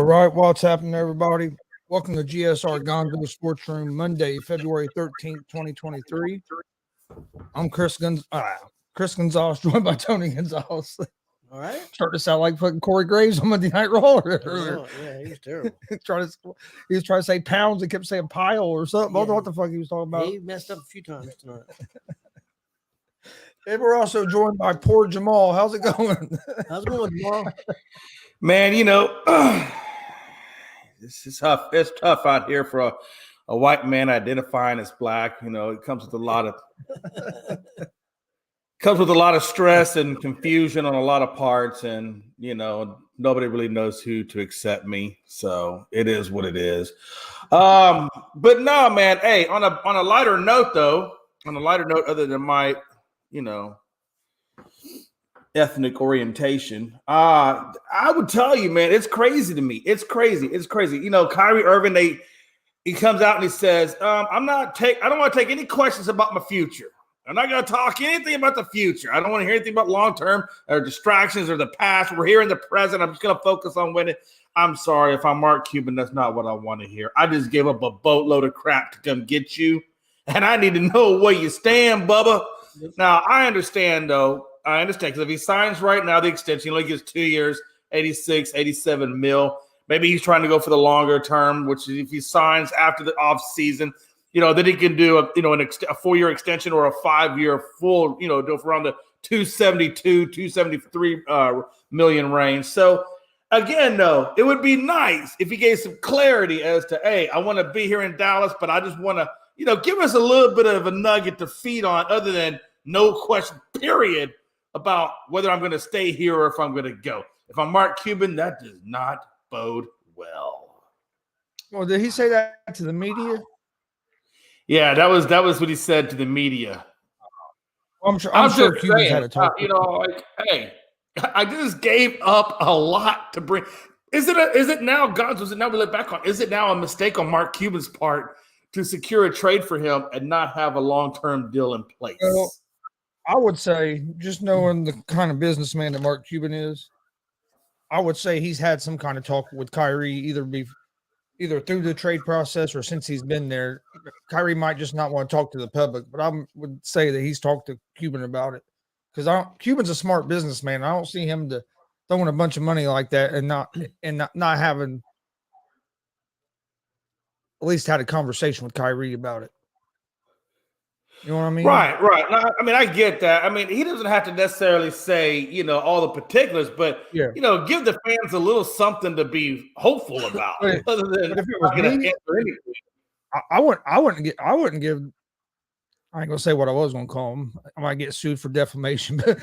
right, what's happening, everybody? Welcome to GSR GonzoSportsRoom, Monday, February 13th, 2023. I'm Chris Gonzo'S, joined by Tony Gonzo'S. All right. Starting to sound like fucking Corey Graves on Monday Night Raw earlier. Yeah, he was terrible. He was trying to say pounds and kept saying pile or something. I don't know what the fuck he was talking about. He messed up a few times tonight. And we're also joined by poor Jamal. How's it going? How's it going, Jamal? Man, this is tough. It's tough out here for a white man identifying as black. It comes with a lot of stress and confusion on a lot of parts, and nobody really knows who to accept me. So it is what it is. But no, man. Hey, on a lighter note, other than my ethnic orientation, I would tell you, man, it's crazy to me. It's crazy. Kyrie Irving, he comes out and he says, I don't want to take any questions about my future. I'm not going to talk anything about the future. I don't want to hear anything about long-term or distractions or the past. We're here in the present. I'm just going to focus on winning. I'm sorry. If I'm Mark Cuban, that's not what I want to hear. I just gave up a boatload of crap to come get you, and I need to know where you stand, Bubba. Now, I understand, though. Because if he signs right now, the extension, he gets 2 years, 86, 87 mil. Maybe he's trying to go for the longer term, which is if he signs after the offseason, then he can do a 4-year extension or a 5-year full, do for around the 272, 273 million range. So, again, though, it would be nice if he gave some clarity as to, hey, I want to be here in Dallas, but I just want to, give us a little bit of a nugget to feed on other than no question, period, about whether I'm going to stay here or if I'm going to go. If I'm Mark Cuban, that does not bode well. Well, did he say that to the media? Yeah, that was what he said to the media. I'm sure Cuban's had a talk. Hey, I just gave up a lot to bring. Is it now, Gonzo? Is it now we look back on? Is it now a mistake on Mark Cuban's part to secure a trade for him and not have a long-term deal in place? Well, I would say, just knowing the kind of businessman that Mark Cuban is, I would say he's had some kind of talk with Kyrie, either through the trade process or since he's been there. Kyrie might just not want to talk to the public, but I would say that he's talked to Cuban about it, because Cuban's a smart businessman. I don't see him throwing a bunch of money like that and not having at least had a conversation with Kyrie about it. You know what I mean? Right. No, I get that. He doesn't have to necessarily say, all the particulars, but, give the fans a little something to be hopeful about. Other than if it was going to answer anything. I wouldn't give. I ain't gonna say what I was gonna call him. I might get sued for defamation, but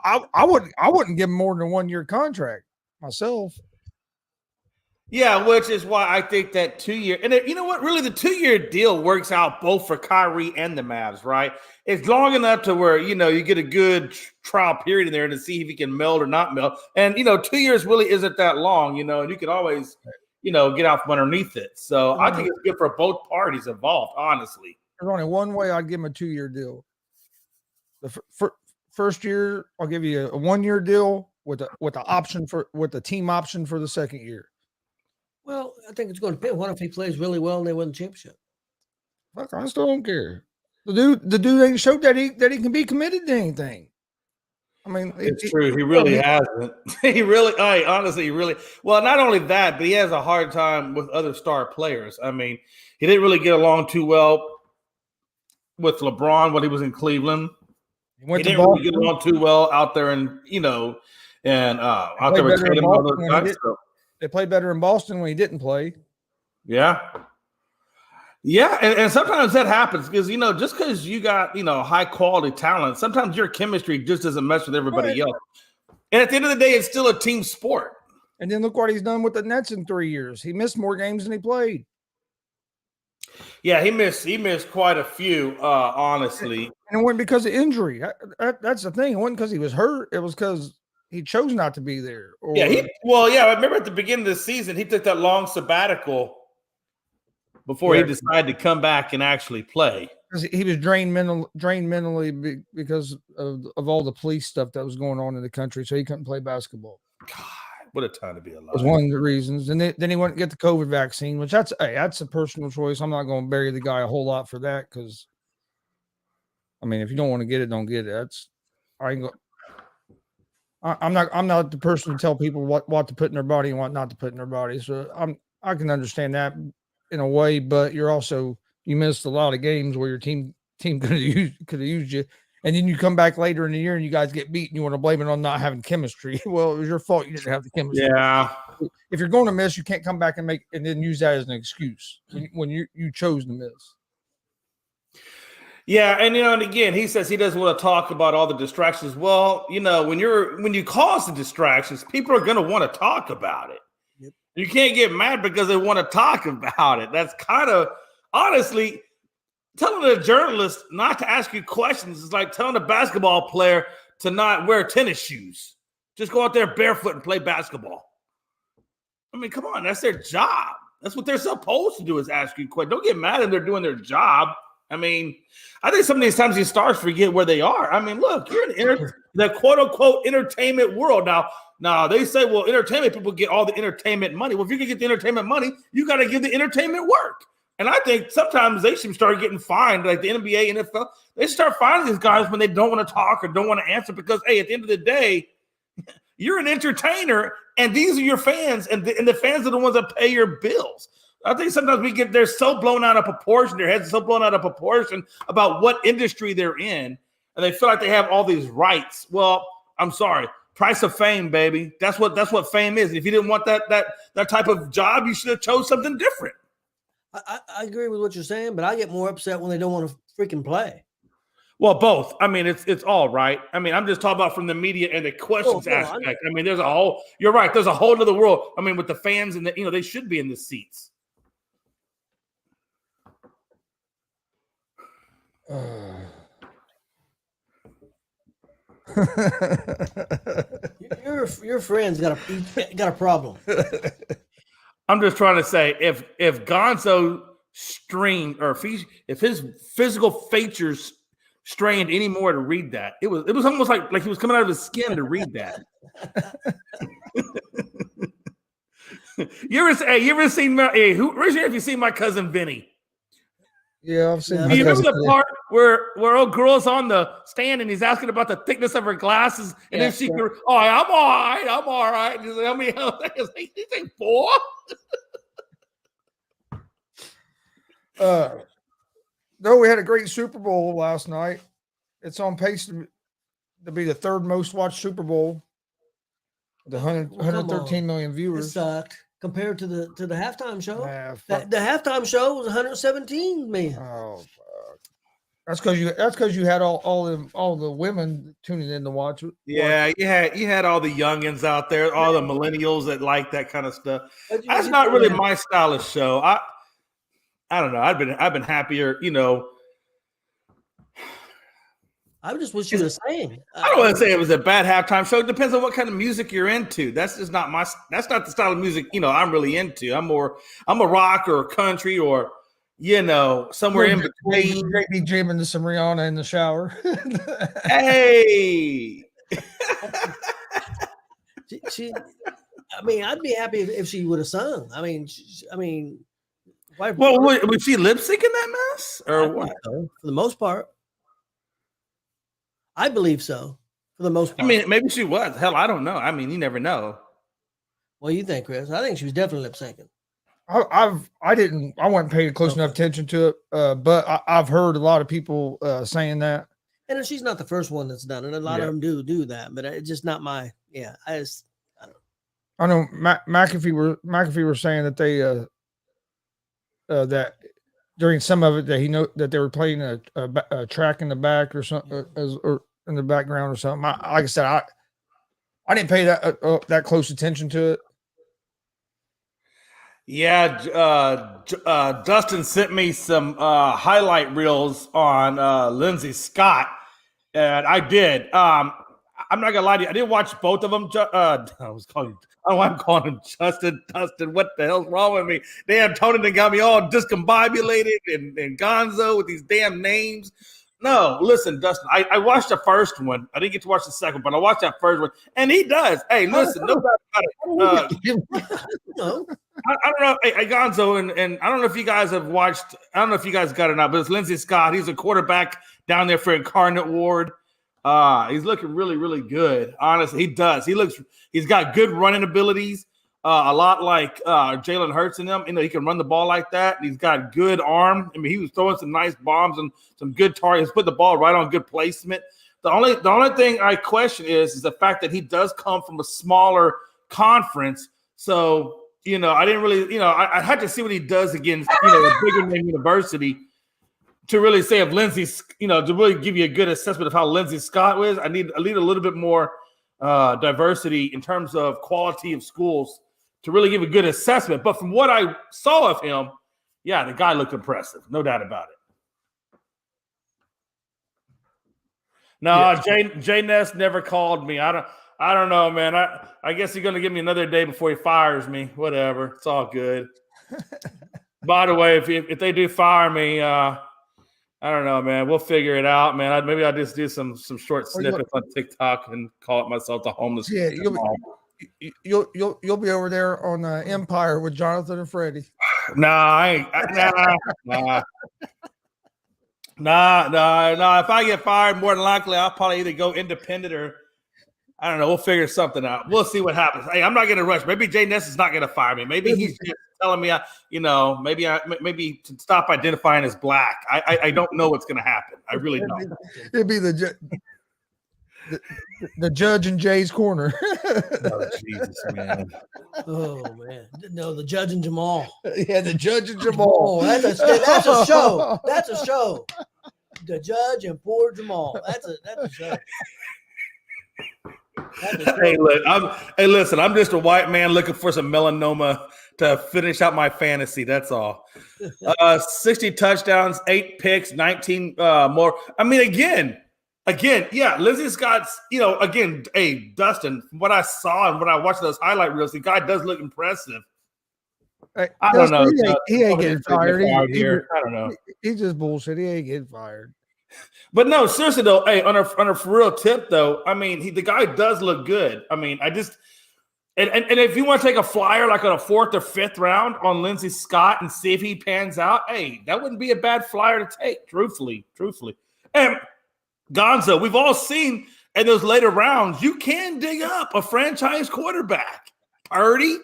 I wouldn't give him more than a 1-year contract myself. Yeah, which is why I think that 2-year, and you know what, really the 2-year deal works out both for Kyrie and the Mavs, right? It's long enough to where, you get a good trial period in there to see if he can meld or not meld. And, 2 years really isn't that long, and you can always, get out from underneath it. So I think it's good for both parties involved, honestly. There's only one way I'd give him a 2-year deal. The first year, I'll give you a 1-year deal with the team option for the second year. Well, I think it's going to depend. What if he plays really well and they win the championship? Fuck, I still don't care. The dude ain't showed that he can be committed to anything. It's true. He really hasn't. Honestly, well, not only that, but he has a hard time with other star players. He didn't really get along too well with LeBron when he was in Cleveland. He didn't really get along too well out there out there with Tatum and all those guys. They played better in Boston when he didn't play. Yeah. Yeah, and sometimes that happens because, just because you got, high-quality talent, sometimes your chemistry just doesn't mesh with everybody else. And at the end of the day, it's still a team sport. And then look what he's done with the Nets in 3 years. He missed more games than he played. Yeah, he missed quite a few, honestly. And it wasn't because of injury. That's the thing. It wasn't because he was hurt. It was because he chose not to be there. I remember at the beginning of the season, he took that long sabbatical before he decided to come back and actually play. because he was drained mentally because of all the police stuff that was going on in the country, so he couldn't play basketball. God, what a time to be alive. Was one of the reasons. And then he went to get the COVID vaccine, which that's a personal choice. I'm not going to bury the guy a whole lot for that because, I mean, if you don't want to get it, don't get it. I'm not the person to tell people what to put in their body and what not to put in their body. So I can understand that in a way, but you missed a lot of games where your team could have used you. And then you come back later in the year and you guys get beat and you want to blame it on not having chemistry. Well, it was your fault you didn't have the chemistry. Yeah. If you're going to miss, you can't come back and then use that as an excuse when you chose to miss. Yeah, and and again, he says he doesn't want to talk about all the distractions. Well, when you cause the distractions, people are going to want to talk about it. Yep. You can't get mad because they want to talk about it. That's kind of honestly. Telling a journalist not to ask you questions is like telling a basketball player to not wear tennis shoes. Just go out there barefoot and play basketball. I mean, come on, that's their job. That's what they're supposed to do is ask you questions. Don't get mad if they're doing their job. I mean, I think some of these times these stars forget where they are. I mean, look, you're in the quote-unquote entertainment world. Now, they say, well, entertainment people get all the entertainment money. Well, if you can get the entertainment money, you got to give the entertainment work. And I think sometimes they should start getting fined, like the NBA, NFL. They start finding these guys when they don't want to talk or don't want to answer because, hey, at the end of the day, you're an entertainer, and these are your fans, and the fans are the ones that pay your bills. I think sometimes they're so blown out of proportion, their heads are so blown out of proportion about what industry they're in, and they feel like they have all these rights. Well, I'm sorry. Price of fame, baby. That's what fame is. And if you didn't want that type of job, you should have chose something different. I agree with what you're saying, but I get more upset when they don't want to freaking play. Well, both. I mean, it's all right. I mean, I'm just talking about from the media and the questions aspect. I mean, you're right. There's a whole other world. I mean, with the fans and they should be in the seats. Your friend's got a problem. I'm just trying to say if Gonzo strained or if his physical features strained any more to read that, it was almost like he was coming out of his skin to read that. You ever seen raise your hand if you seen My Cousin Vinny? Yeah, I've seen. Do you remember the part where old girl's on the stand and he's asking about the thickness of her glasses, and then she goes, "Oh, I'm all right." And he's like, "How many? He's like 4." No, we had a great Super Bowl last night. It's on pace to be the third most watched Super Bowl. The 113 million viewers. It sucked compared to the halftime show. The halftime show was 117 million. Oh, fuck. That's because you had all the women tuning in to watch it. Yeah, you had all the youngins out there, all the millennials that like that kind of stuff. That's not really my style of show. I don't know. I've been happier, I just wish you were saying. I don't want to say it was a bad halftime show. It depends on what kind of music you're into. That's just not that's not the style of music, I'm really into. I'm a rock or a country or, somewhere in between. Maybe jamming to some Rihanna in the shower. Hey. I'd be happy if she would have sung. Why? Well, was she lip syncing that mess or what? So, for the most part. I believe so, for the most part. I mean, maybe she was. Hell, I don't know. I mean, you never know. What do you think, Chris? I think she was definitely lip syncing. I wasn't paying close enough attention to it, but I've heard a lot of people saying that. And she's not the first one that's done it. A lot of them do that, but it's just not my. Yeah, I don't. I know McAfee were saying that they that during some of it that they were playing a track in the back or something or in the background or something. Like I said, I didn't pay that close attention to it. Yeah, Dustin sent me some highlight reels on Lindsey Scott, and I did. I I'm not gonna lie to you. I didn't watch both of them. I'm calling him Justin. What the hell's wrong with me? Damn, Tony done got me all discombobulated and Gonzo with these damn names. No, listen, Dustin. I watched the first one. I didn't get to watch the second, but I watched that first one, and he does. Hey, listen, no doubt about it. I don't know, hey, Gonzo, and I don't know if you guys have watched. I don't know if you guys got it or not, but it's Lindsey Scott. He's a quarterback down there for Incarnate Ward. He's looking really, really good. Honestly, he does. He's got good running abilities. A lot like Jalen Hurts in him. You know, he can run the ball like that. And he's got good arm. I mean, he was throwing some nice bombs and some good targets. Put the ball right on good placement. The only thing I question is the fact that he does come from a smaller conference. So, you know, I didn't really, you know, I had to see what he does against, you know, a bigger name university to really say if Lindsey's, you know, to really give you a good assessment of how Lindsey Scott is. I need a little bit more diversity in terms of quality of schools to really give a good assessment. But from what I saw of him, yeah, the guy looked impressive. No doubt about it. No, Jay Ness never called me. I don't know, man. I guess he's going to give me another day before he fires me. Whatever. It's all good. By the way, if they do fire me, I don't know, man. We'll figure it out, man. Maybe I'll just do some short snippets on TikTok and call it myself the homeless. Yeah, you'll be over there on Empire with Jonathan and Freddie. Nah. If I get fired, more than likely I'll probably either go independent or I don't know. We'll figure something out. We'll see what happens. Hey, I'm not going to rush. Maybe Jay Ness is not going to fire me. Maybe he's just telling me, maybe to stop identifying as black. I don't know what's going to happen. I really don't. It'd be the judge in Jay's corner. Oh, Jesus, man. Oh man, no, the judge and Jamal. Yeah, the judge and Jamal. Oh, that's a show. That's a show. The judge and poor Jamal. That's a show. Hey, listen, I'm just a white man looking for some melanoma to finish out my fantasy. That's all. 60 touchdowns, 8 picks, 19 more. I mean, again, yeah, Lindsey Scott's, again, hey, Dustin, from what I saw and what I watched those highlight reels, the guy does look impressive. Hey, I don't know. He ain't getting fired. I don't know. He's just bullshit. He ain't getting fired. But no, seriously though, hey, on a for real tip though, I mean, the guy does look good. I mean, and if you want to take a flyer like on a 4th or 5th round on Lindsey Scott and see if he pans out, hey, that wouldn't be a bad flyer to take, truthfully. And Gonzo, we've all seen in those later rounds, you can dig up a franchise quarterback. Purdy,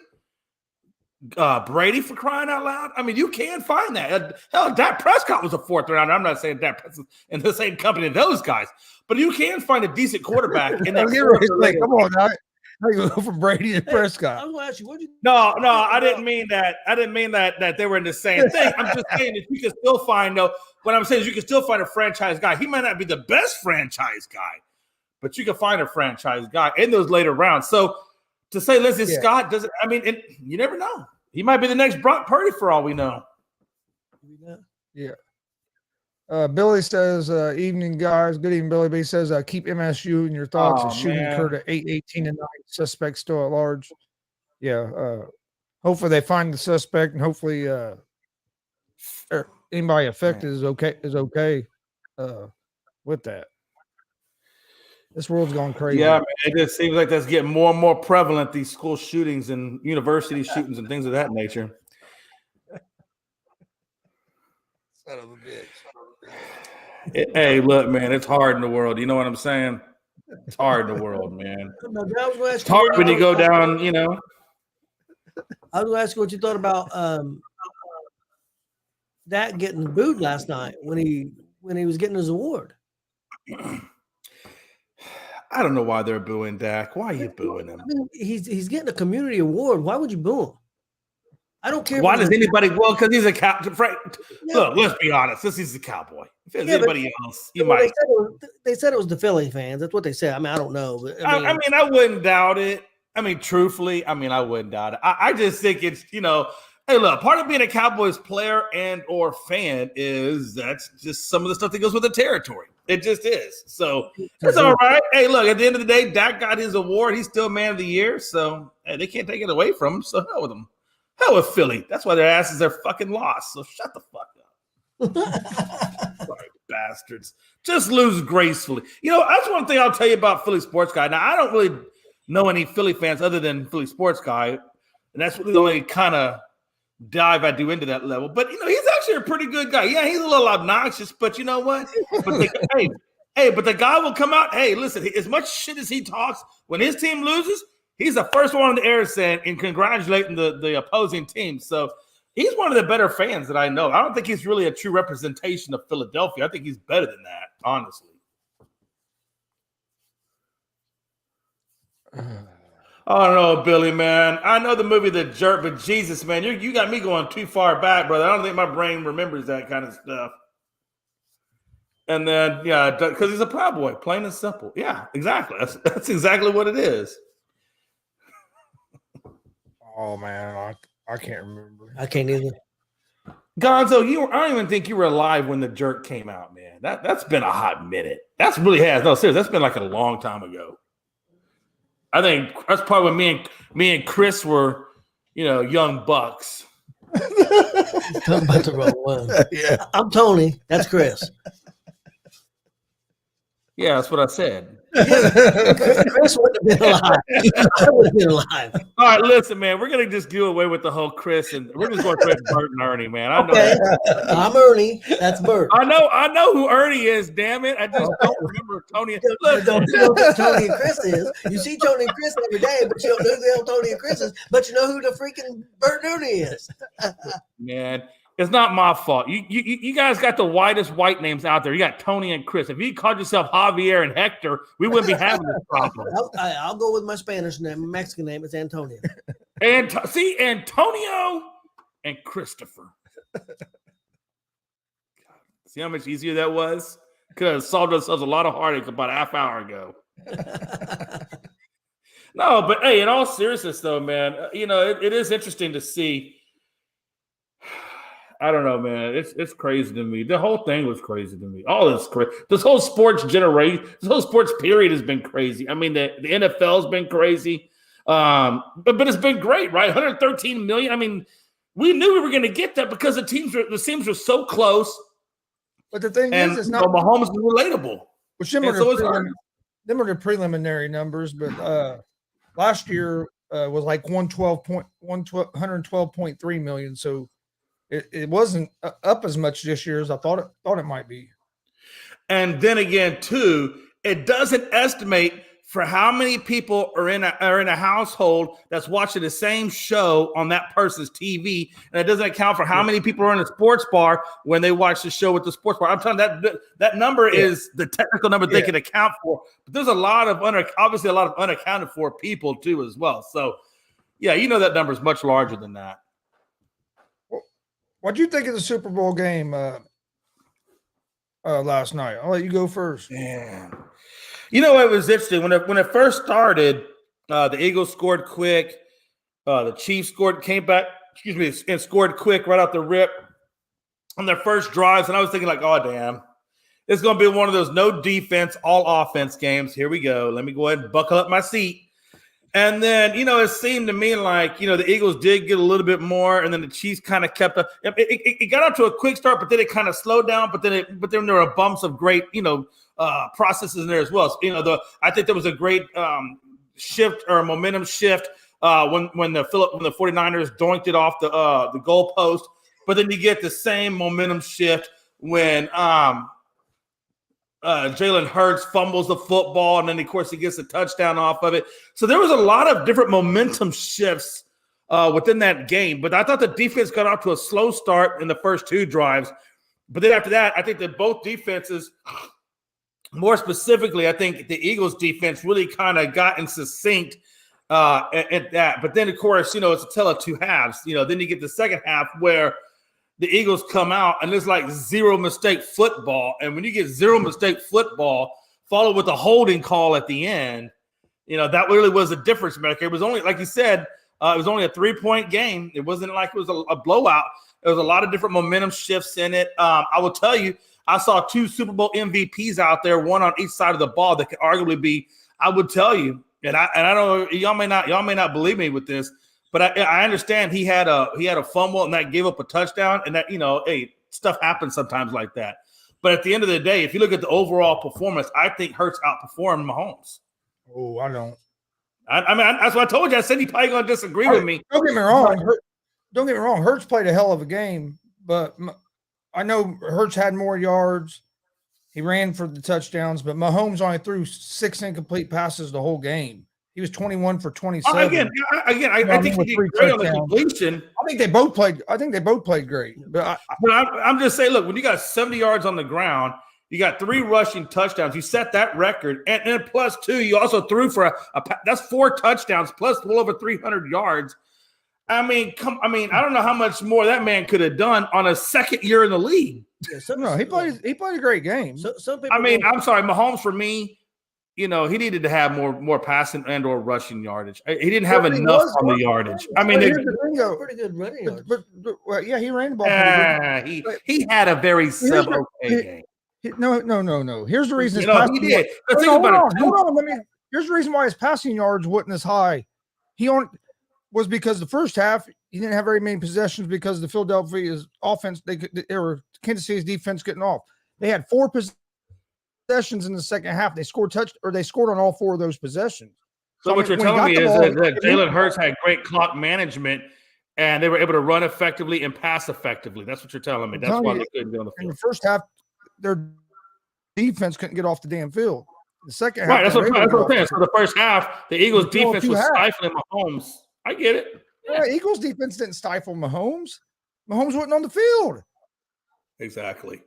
Brady, for crying out loud. I mean, you can find that. Hell, Dak Prescott was a 4th rounder. I'm not saying Dak Prescott's in the same company as those guys, but you can find a decent quarterback in that. Come on, now. How you go from Brady to Prescott? I'm gonna ask you, No, I didn't mean that. I didn't mean that they were in the same thing. I'm just saying that you can still find what I'm saying is you can still find a franchise guy. He might not be the best franchise guy, but you can find a franchise guy in those later rounds. So to say Lindsey Scott doesn't, I mean, you never know. He might be the next Brock Purdy for all we know. Yeah. Billy says, evening, guys. Good evening, Billy. But he says, keep MSU in your thoughts. The shooting occurred at 8:18 tonight. Suspect still at large. Yeah. Hopefully they find the suspect, and hopefully anybody affected is okay with that. This world's gone crazy. Yeah, man, it just seems like that's getting more and more prevalent, these school shootings and university shootings and things of that nature. Son of a bitch. Hey, look, man, it's hard in the world. You know what I'm saying? It's hard in the world, man. It's hard when you go down, I was going to ask you what you thought about that getting booed last night when he was getting his award. I don't know why they're booing Dak. Why are you booing him? I mean, he's getting a community award. Why would you boo him? I don't care. Why does anybody? Well, because he's a cowboy. Look, let's be honest. He's a cowboy. If it's anybody else, you might. They said it was the Philly fans. That's what they said. I mean, I don't know. But I mean, I wouldn't doubt it. I mean, truthfully, I wouldn't doubt it. I just think it's, Hey, look, part of being a Cowboys player and or fan is that's just some of the stuff that goes with the territory. It just is. So it's all right. Hey, look, at the end of the day, Dak got his award. He's still man of the year. So hey, they can't take it away from him. So hell with him. Hell with Philly. That's why their asses are fucking lost. So shut the fuck up. Sorry, bastards. Just lose gracefully. You know, that's one thing I'll tell you about Philly Sports Guy. Now, I don't really know any Philly fans other than Philly Sports Guy. And that's really the only kind of dive I do into that level, but you know, he's actually a pretty good guy. Yeah, he's a little obnoxious, but you know what? But but the guy will come out. Hey, listen, as much shit as he talks, when his team loses, he's the first one on the air saying and congratulating the opposing team. So he's one of the better fans that I know. I don't think he's really a true representation of Philadelphia. I think he's better than that, honestly. I don't know, Billy, man. I know the movie The Jerk, but Jesus, man, you got me going too far back, brother. I don't think my brain remembers that kind of stuff. And then, yeah, because he's a Proud Boy, plain and simple. Yeah, exactly. That's exactly what it is. Oh, man, I can't remember. I can't either. Gonzo, I don't even think you were alive when The Jerk came out, man. That's been a hot minute. That's really has. No, seriously, that's been like a long time ago. I think that's probably when me and Chris were, you know, young bucks. Talking about the wrong one. Yeah, I'm Tony. That's Chris. Yeah, that's what I said. Chris wouldn't have been alive. I would have been alive. All right, listen, man, we're gonna just do away with the whole Chris, and we're just going to put Bert and Ernie, man. I know. Okay. I'm Ernie. That's Bert. I know who Ernie is. Damn it, I just don't remember Tony. Look, Don't you know who Tony and Chris is? You see Tony and Chris every day, but you don't know who the hell Tony and Chris is. But you know who the freaking Bert and Ernie is. man, it's not my fault. You guys got the whitest white names out there. You got Tony and Chris. If you called yourself Javier and Hector, we wouldn't be having this problem. I'll go with my Spanish name. My Mexican name is Antonio. And see, Antonio and Christopher. See how much easier that was? Could have solved ourselves a lot of heartache about a half hour ago. No, but hey, in all seriousness, though, man, you know, it is interesting to see. I don't know, man. It's crazy to me. The whole thing was crazy to me. All this crazy. This whole sports generation, this whole sports period has been crazy. I mean, the NFL has been crazy. But it's been great, right? 113 million. I mean, we knew we were going to get that because the teams were so close. But the thing and, is, it's not Mahomes is relatable. Which them are the preliminary numbers, but last year was like 112.3 million. So it wasn't up as much this year as I thought it might be. And then again, too, it doesn't estimate for how many people are in a household that's watching the same show on that person's TV, and it doesn't account for how many people are in a sports bar when they watch the show with the sports bar. I'm telling you, that number is the technical number they can account for. But there's obviously a lot of unaccounted for people too as well. So, yeah, you know that number is much larger than that. What do you think of the Super Bowl game last night? I'll let you go first. Man. You know, it was interesting. When it first started, the Eagles scored quick. The Chiefs came back, and scored quick right out the rip on their first drives. And I was thinking like, oh, damn. It's going to be one of those no defense, all offense games. Here we go. Let me go ahead and buckle up my seat. And then, you know, it seemed to me like, you know, the Eagles did get a little bit more, and then the Chiefs kind of kept up. It got up to a quick start, but then it kind of slowed down. But then there were bumps of great, you know, processes in there as well. So, you know, I think there was a great shift or momentum shift when the 49ers doinked it off the goalpost. But then you get the same momentum shift when Jalen Hurts fumbles the football, and then, of course, he gets a touchdown off of it. So there was a lot of different momentum shifts within that game. But I thought the defense got off to a slow start in the first two drives. But then after that, I think that both defenses, more specifically, I think the Eagles defense really kind of got in succinct at that. But then, of course, you know, it's a tale of two halves. You know, then you get the second half where the Eagles come out and it's like zero mistake football. And when you get zero mistake football followed with a holding call at the end, you know, that really was a difference maker. It was only, like you said, It was only a 3-point game. It wasn't like it was a blowout. There was a lot of different momentum shifts in it. I will tell you, I saw 2 Super Bowl MVPs out there, one on each side of the ball that could arguably be. I would tell you, and I don't know, y'all may not believe me with this, but I understand he had a fumble and that gave up a touchdown, and that hey, stuff happens sometimes like that. But at the end of the day, if you look at the overall performance, I think Hurts outperformed Mahomes. Oh, I don't. I mean, that's what I told you. I said he's probably going to disagree with me. Don't get me wrong. Hurts played a hell of a game, but I know Hurts had more yards. He ran for the touchdowns, but Mahomes only threw 6 incomplete passes the whole game. He was 21 for 27. Again, I think he did great on the completion. I think they both played great. But I'm just saying, look, when you got 70 yards on the ground, you got 3 rushing touchdowns. You set that record, and plus 2, you also threw for that's 4 touchdowns plus well over 300 yards. I mean, I don't know how much more that man could have done on a second year in the league. Yeah, he played a great game. Some people I'm sorry, Mahomes for me, he needed to have more passing and or rushing yardage. He didn't have enough on the yardage. I mean, pretty good running yards. But yeah, he ran the ball. He had a very okay game. No. Here's the reason. He did. Hold on. Here's the reason why his passing yards wasn't as high. Was because the first half he didn't have very many possessions because the Philadelphia's offense or Kansas City's defense getting off. They had 4 possessions in the second half. They scored on all 4 of those possessions. So what you're telling me is that Jalen Hurts had great clock management and they were able to run effectively and pass effectively. That's what you're telling me. That's why they couldn't get on the field. In the first half, their defense couldn't get off the damn field. The second half, right? That's what I'm saying. So the first half, the Eagles' defense was stifling Mahomes. I get it. Yeah, Eagles' defense didn't stifle Mahomes. Mahomes wasn't on the field. Exactly.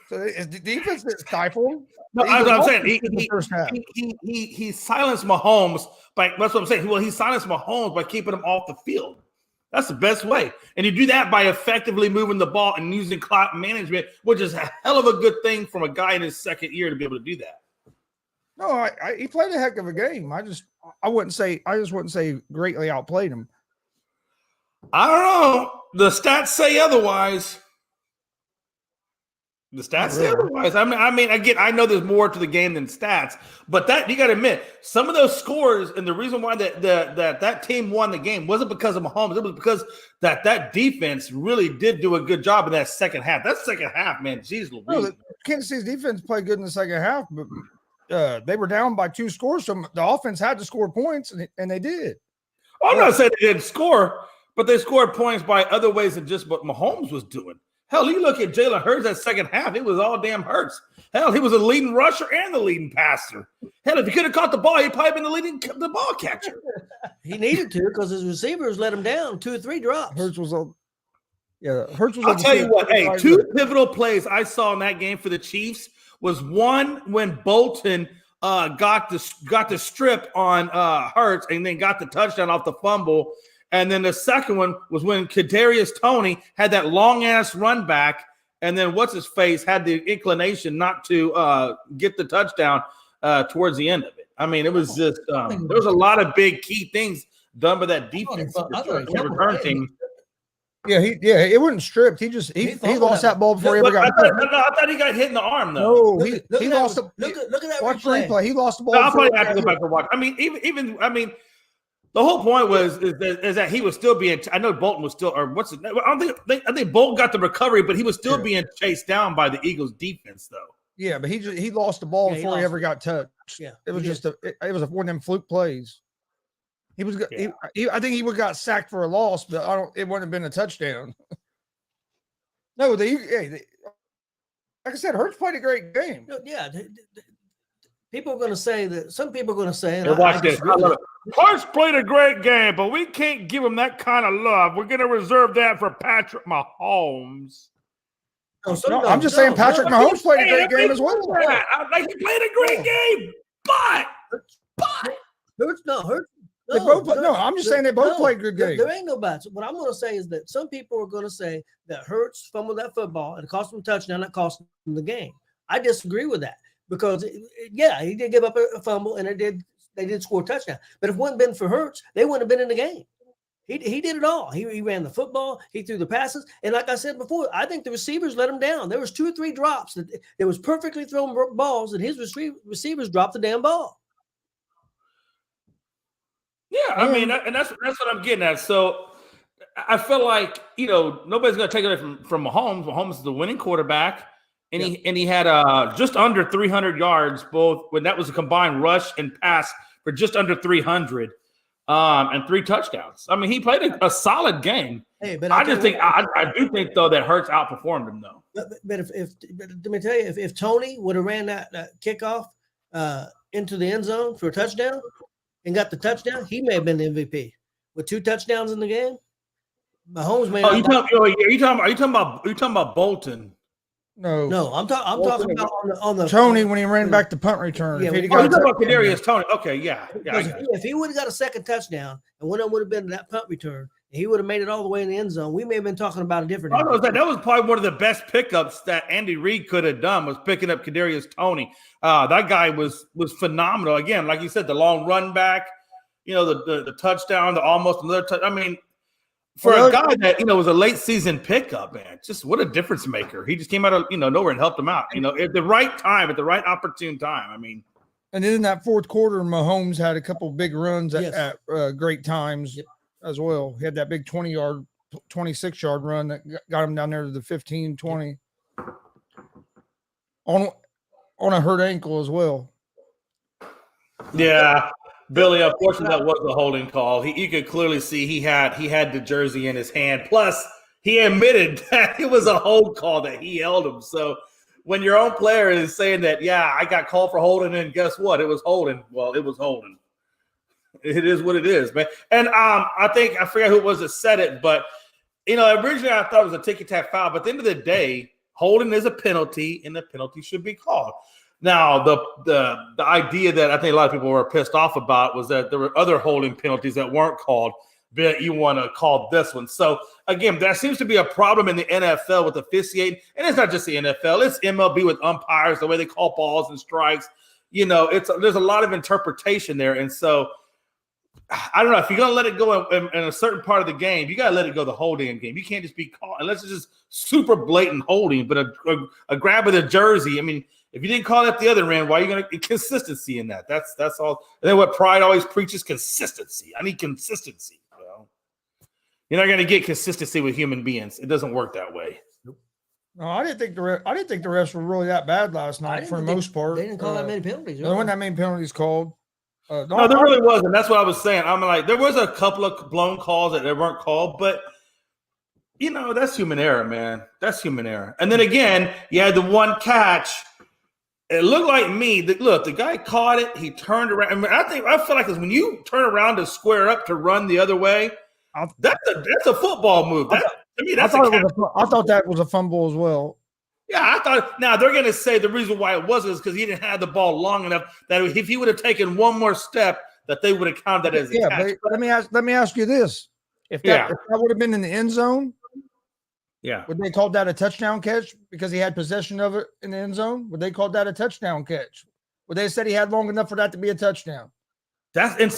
So the defense didn't stifle him. No, I'm saying he silenced Mahomes by. That's what I'm saying. Well, he silenced Mahomes by keeping him off the field. That's the best way, and you do that by effectively moving the ball and using clock management, which is a hell of a good thing from a guy in his second year to be able to do that. No, he played a heck of a game. I just wouldn't say greatly outplayed him. I don't know. The stats say otherwise. I mean, again, I know there's more to the game than stats, but that you got to admit, some of those scores and the reason why that team won the game wasn't because of Mahomes. It was because that defense really did do a good job in that second half. That second half, man, geez Louise. No, Kansas City's defense played good in the second half, but they were down by 2 scores, so the offense had to score points, and they did. Well, I'm not saying they didn't score, but they scored points by other ways than just what Mahomes was doing. Hell, you look at Jalen Hurts that second half, it was all damn Hurts. Hell, he was a leading rusher and the leading passer. Hell, if he could have caught the ball, he'd probably been the ball catcher. He needed to because his receivers let him down 2 or 3 drops. Hurts was on. I'll tell you what, 2 pivotal plays I saw in that game for the Chiefs was one when Bolton got the strip on Hurts and then got the touchdown off the fumble. And then the second one was when Kadarius Toney had that long-ass run back, and then what's-his-face had the inclination not to get the touchdown towards the end of it. I mean, it was just there was a lot of big key things done by that defense. Return team. Yeah, it wasn't stripped. He lost that ball before he ever got hit. I thought he got hit in the arm, though. No, he lost the look at that replay. He lost the ball. I'll probably have to go back and watch. I mean, even the whole point is that he was still being. I know Bolton was still, or what's it? I think Bolton got the recovery, but he was still being chased down by the Eagles' defense, though. Yeah, but he lost the ball before he ever got touched. Yeah, it was it was one of them fluke plays. He was. Yeah. I think he would have got sacked for a loss, but it wouldn't have been a touchdown. No, like I said, Hurts played a great game. Yeah. People are going to say that. Some people are going to say, and watch this. Hurts played a great game, but we can't give him that kind of love. We're going to reserve that for Patrick Mahomes. I'm just saying Patrick Mahomes played a great game as well. Like he played a great game, but Hurts. I'm just saying they both played good games. There ain't no buts. What I'm going to say is that some people are going to say that Hurts fumbled that football and it cost him a touchdown, that cost him the game. I disagree with that because, he did give up a fumble and they did score a touchdown. But if it wouldn't have been for Hurts, they wouldn't have been in the game. He did it all. He ran the football. He threw the passes. And like I said before, I think the receivers let him down. There was 2 or 3 drops that there was perfectly thrown balls, and his receivers dropped the damn ball. Yeah, I mean, and that's what I'm getting at. So I feel like, nobody's going to take it away from Mahomes. Mahomes is the winning quarterback, and he had just under 300 yards, both when that was a combined rush and pass for just under 300, and 3 touchdowns. I mean, he played a solid game. Hey, but I do think though that Hurts outperformed him though. But let me tell you, if Tony would have ran that kickoff into the end zone for a touchdown and got the touchdown, he may have been the MVP with 2 touchdowns in the game. Mahomes may. Are you talking about Bolton? No, I'm talking about on the Tony when he ran back the punt return. Yeah, If talking about Kadarius Tony. Okay, yeah. If he would have got a second touchdown and one of them would have been that punt return, and he would have made it all the way in the end zone, we may have been talking about a different. That was probably one of the best pickups that Andy Reid could have done, was picking up Kadarius Tony. That guy was phenomenal. Again, like you said, the long run back, the touchdown, the almost another touch. I mean, for a guy that was a late season pickup, man, just what a difference maker. He just came out of nowhere and helped him out. At the right time, at the right opportune time. I mean, and then in that fourth quarter, Mahomes had a couple big runs at great times as well. He had that big 26-yard run that got him down there to the 15-20 on a hurt ankle as well. Yeah. Billy, unfortunately, that was a holding call. You could clearly see he had the jersey in his hand. Plus, he admitted that it was a hold call, that he held him. So when your own player is saying that, I got called for holding, and guess what? It was holding. Well, it was holding. It is what it is, man. And I forget who it was that said it, but originally I thought it was a ticky-tack foul. But at the end of the day, holding is a penalty, and the penalty should be called. Now, the idea that I think a lot of people were pissed off about was that there were other holding penalties that weren't called, but you want to call this one. So, again, that seems to be a problem in the NFL with officiating. And it's not just the NFL. It's MLB with umpires, the way they call balls and strikes. There's a lot of interpretation there. And so, I don't know. If you're going to let it go in a certain part of the game, you got to let it go the whole damn game. You can't just be called, unless it's just super blatant holding, but a grab of the jersey. I mean, if you didn't call it at the other end, why are you going to consistency in that? That's all. And then what Pride always preaches, consistency. I need consistency. Well, you're not going to get consistency with human beings. It doesn't work that way. No, I didn't think the refs were really that bad last night for the most part. They didn't call that many penalties. There weren't that many penalties called. No, there really wasn't. That's what I was saying. I'm like, there was a couple of blown calls that weren't called, but that's human error, man. That's human error. And then again, you had the one catch. It looked like the guy caught it. He turned around. I mean, I feel like when you turn around to square up to run the other way, that's a football move. I thought that was a fumble as well. Yeah, I thought. Now they're going to say the reason why it wasn't is because he didn't have the ball long enough that if he would have taken one more step, that they would have counted that as a catch. But let me ask you this: if that would have been in the end zone, would they call that a touchdown catch because he had possession of it in the end zone? Would they call that a touchdown catch? Would they said he had long enough for that to be a touchdown? And if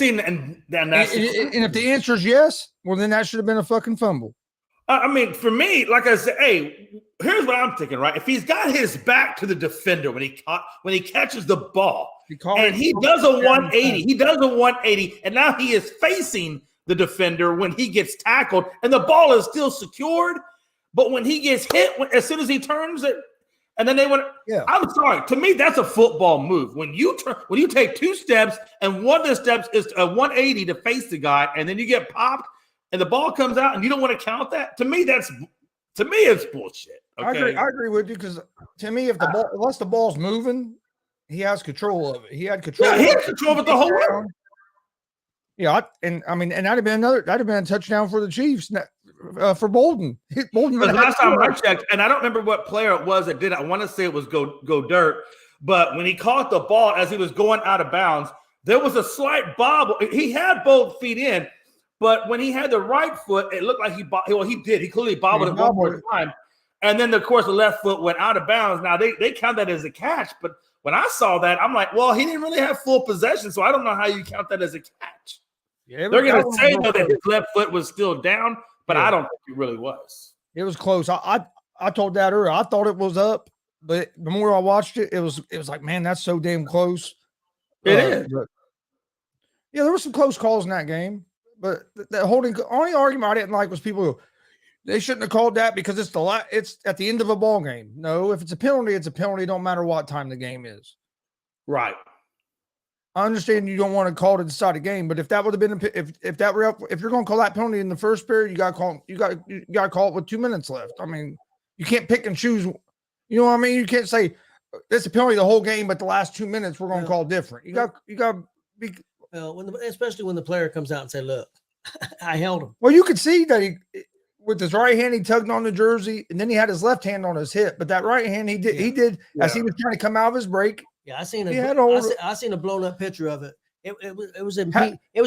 the answer is yes, well then that should have been a fucking fumble. I mean, for me, like I said, hey, here's what I'm thinking, right? If he's got his back to the defender when he catches the ball, and he does a 180, and now he is facing the defender when he gets tackled, and the ball is still secured. But when he gets hit, as soon as he turns it, and then they went, I'm sorry. To me, that's a football move. When you take 2 steps, and one of the steps is a 180 to face the guy, and then you get popped, and the ball comes out, and you don't want to count that. To me, it's bullshit. Okay? I agree with you because to me, unless the ball's moving, he has control of it. He had control. Yeah, he had control of it the whole way. Yeah, and that'd have been a touchdown for the Chiefs for Bolden. Bolden. The last time I checked, and I don't remember what player it was that did it. I want to say it was Go Dirt, but when he caught the ball as he was going out of bounds, there was a slight bobble. He had both feet in, but when he had the right foot, it looked like he did. He clearly bobbled it one more time, and then of course the left foot went out of bounds. Now they count that as a catch, but when I saw that, I'm like, well, he didn't really have full possession, so I don't know how you count that as a catch. Yeah, They're going that to one say was though that close. his left foot was still down, but Yeah. I don't think it really was. It was close. I told that earlier. I thought it was up, but the more I watched it, it was like, man, that's so damn close. It is. But yeah, there were some close calls in that game, but the holding only argument I didn't like was people go, they shouldn't have called that because it's at the end of a ball game. No, if it's a penalty, it's a penalty. Don't matter what time the game is. Right. I understand you don't want to call to decide a game, but if that would have been if you're going to call that penalty in the first period, you got to call it with 2 minutes left. I mean, you can't pick and choose. You know what I mean? You can't say it's a penalty the whole game, but the last 2 minutes we're going to call different. You got to be. Well, especially when the player comes out and say, "Look, I held him." Well, you could see that he, with his right hand, he tugged on the jersey, and then he had his left hand on his hip. But that right hand, he did as he was trying to come out of his break. Yeah, I seen a blown up picture of it. It was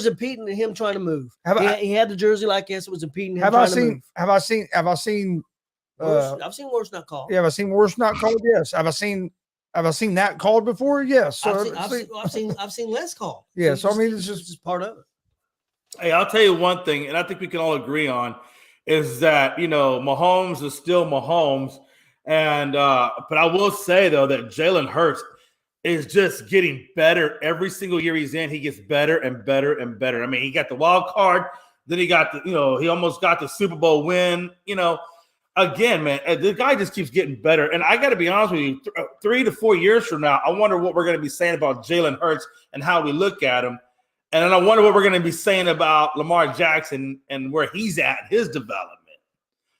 impeding him trying to move. He had the jersey like this. It was impeding him trying to move. Have I seen? I've seen worse not called. Yeah, have I seen worse not called? Yes. Have I seen that called before? Yes. So I've seen less called. Yeah. So I mean, it's just part of it. Hey, I'll tell you one thing, and I think we can all agree on, is that Mahomes is still Mahomes, and but I will say though that Jalen Hurts is just getting better every single year he's in. He gets better and better and better. I mean, he got the wild card, then he got he almost got the Super Bowl win. Again, man, the guy just keeps getting better. And I got to be honest with you, 3 to 4 years from now, I wonder what we're going to be saying about Jalen Hurts and how we look at him. And then I wonder what we're going to be saying about Lamar Jackson and where he's at, his development.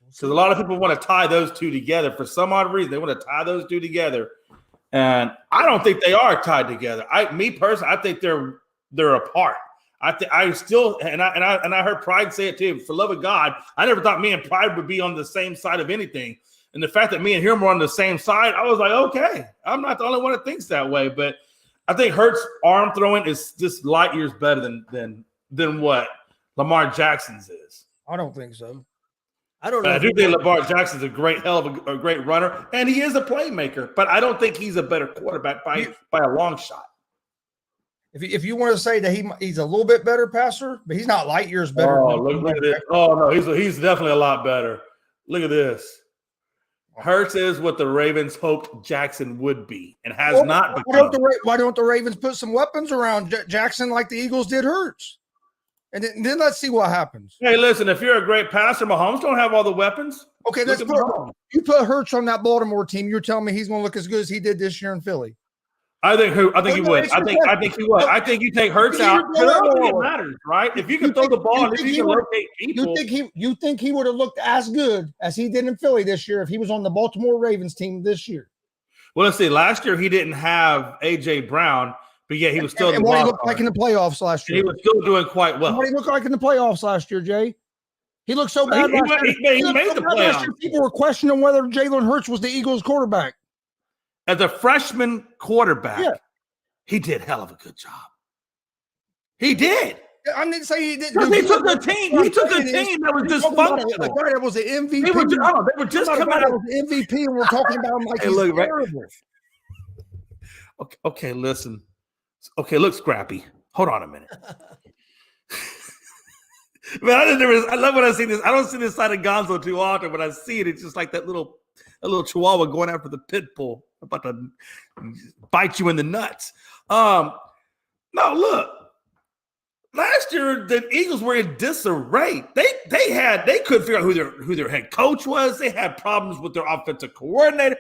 Because a lot of people want to tie those two together. For some odd reason, they want to tie those two together. And I don't think they are tied together. Me personally, I think they're apart. I still and I heard Pride say it too. For love of God, I never thought me and Pride would be on the same side of anything. And the fact that me and him were on the same side, I was like, okay, I'm not the only one that thinks that way. But I think Hurts' arm throwing is just light years better than what Lamar Jackson's is. I don't think so. I don't know. I do think Lamar Jackson's a great a great runner, and he is a playmaker. But I don't think he's a better quarterback by a long shot. If you want to say that he's a little bit better passer, but he's not light years better. Oh, look at this. Oh no, he's definitely a lot better. Look at this. Hurts is what the Ravens hoped Jackson would be, and has not become. Why don't the Ravens put some weapons around Jackson like the Eagles did Hurts? And then let's see what happens. Hey, listen, if you're a great passer, Mahomes don't have all the weapons. Okay, you put Hurts on that Baltimore team. You're telling me he's going to look as good as he did this year in Philly? I think he would. I think he would. I think you take Hurts out. I don't think it matters, right? If you can throw the ball and if you can locate people. You think he would have looked as good as he did in Philly this year if he was on the Baltimore Ravens team this year? Well, let's see. Last year he didn't have A.J. Brown, but yeah, he was still. And what he looked like in the playoffs last year. He was still doing quite well. What he looked like in the playoffs last year, Jay? He looked so bad. He made the playoffs. People were questioning whether Jalen Hurts was the Eagles quarterback. As a freshman quarterback, he did hell of a good job. He did. I didn't say he didn't. He took a team. He took a team that was dysfunctional. A guy that was the MVP. They were just coming out of the MVP, and we're talking about him like he's terrible. Okay, listen. Okay, look, Scrappy. Hold on a minute. Man, I love when I see this. I don't see this side of Gonzo too often. When I see it, it's just like that little chihuahua going after the pit bull, about to bite you in the nuts. No, look. Last year, the Eagles were in disarray. They couldn't figure out who their head coach was. They had problems with their offensive coordinator.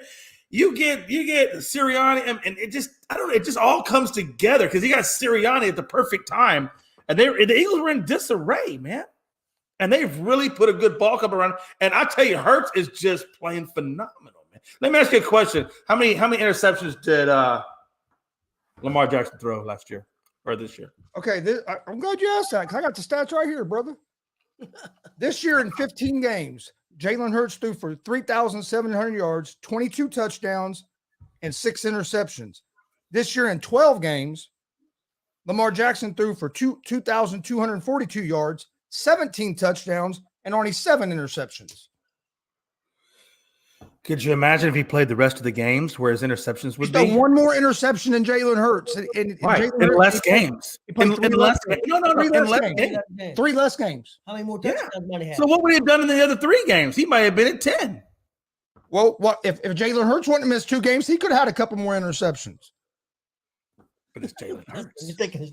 You get Sirianni, and it just it just all comes together because you got Sirianni at the perfect time, and the Eagles were in disarray, man. And they've really put a good ball club around. And I tell you, Hurts is just playing phenomenal, man. Let me ask you a question: How many interceptions did Lamar Jackson throw last year or this year? Okay, I'm glad you asked that because I got the stats right here, brother. This year in 15 games, Jalen Hurts threw for 3,700 yards, 22 touchdowns, and 6 interceptions. This year in 12 games, Lamar Jackson threw for 2,242 yards, 17 touchdowns, and only 7 interceptions. Could you imagine if he played the rest of the games where his interceptions would He's be? done one more interception than Jalen Hurts. And Right. Jalen In Hurts, less games. He played In less games. No. Three In less less games. games. 3 less games. How many more Yeah. touchdowns might he have? So what would he have done in the other 3 games? He might have been at 10. Well, what if Jalen Hurts wouldn't have missed 2 games, he could have had a couple more interceptions. But it's Jalen Hurts. You think it's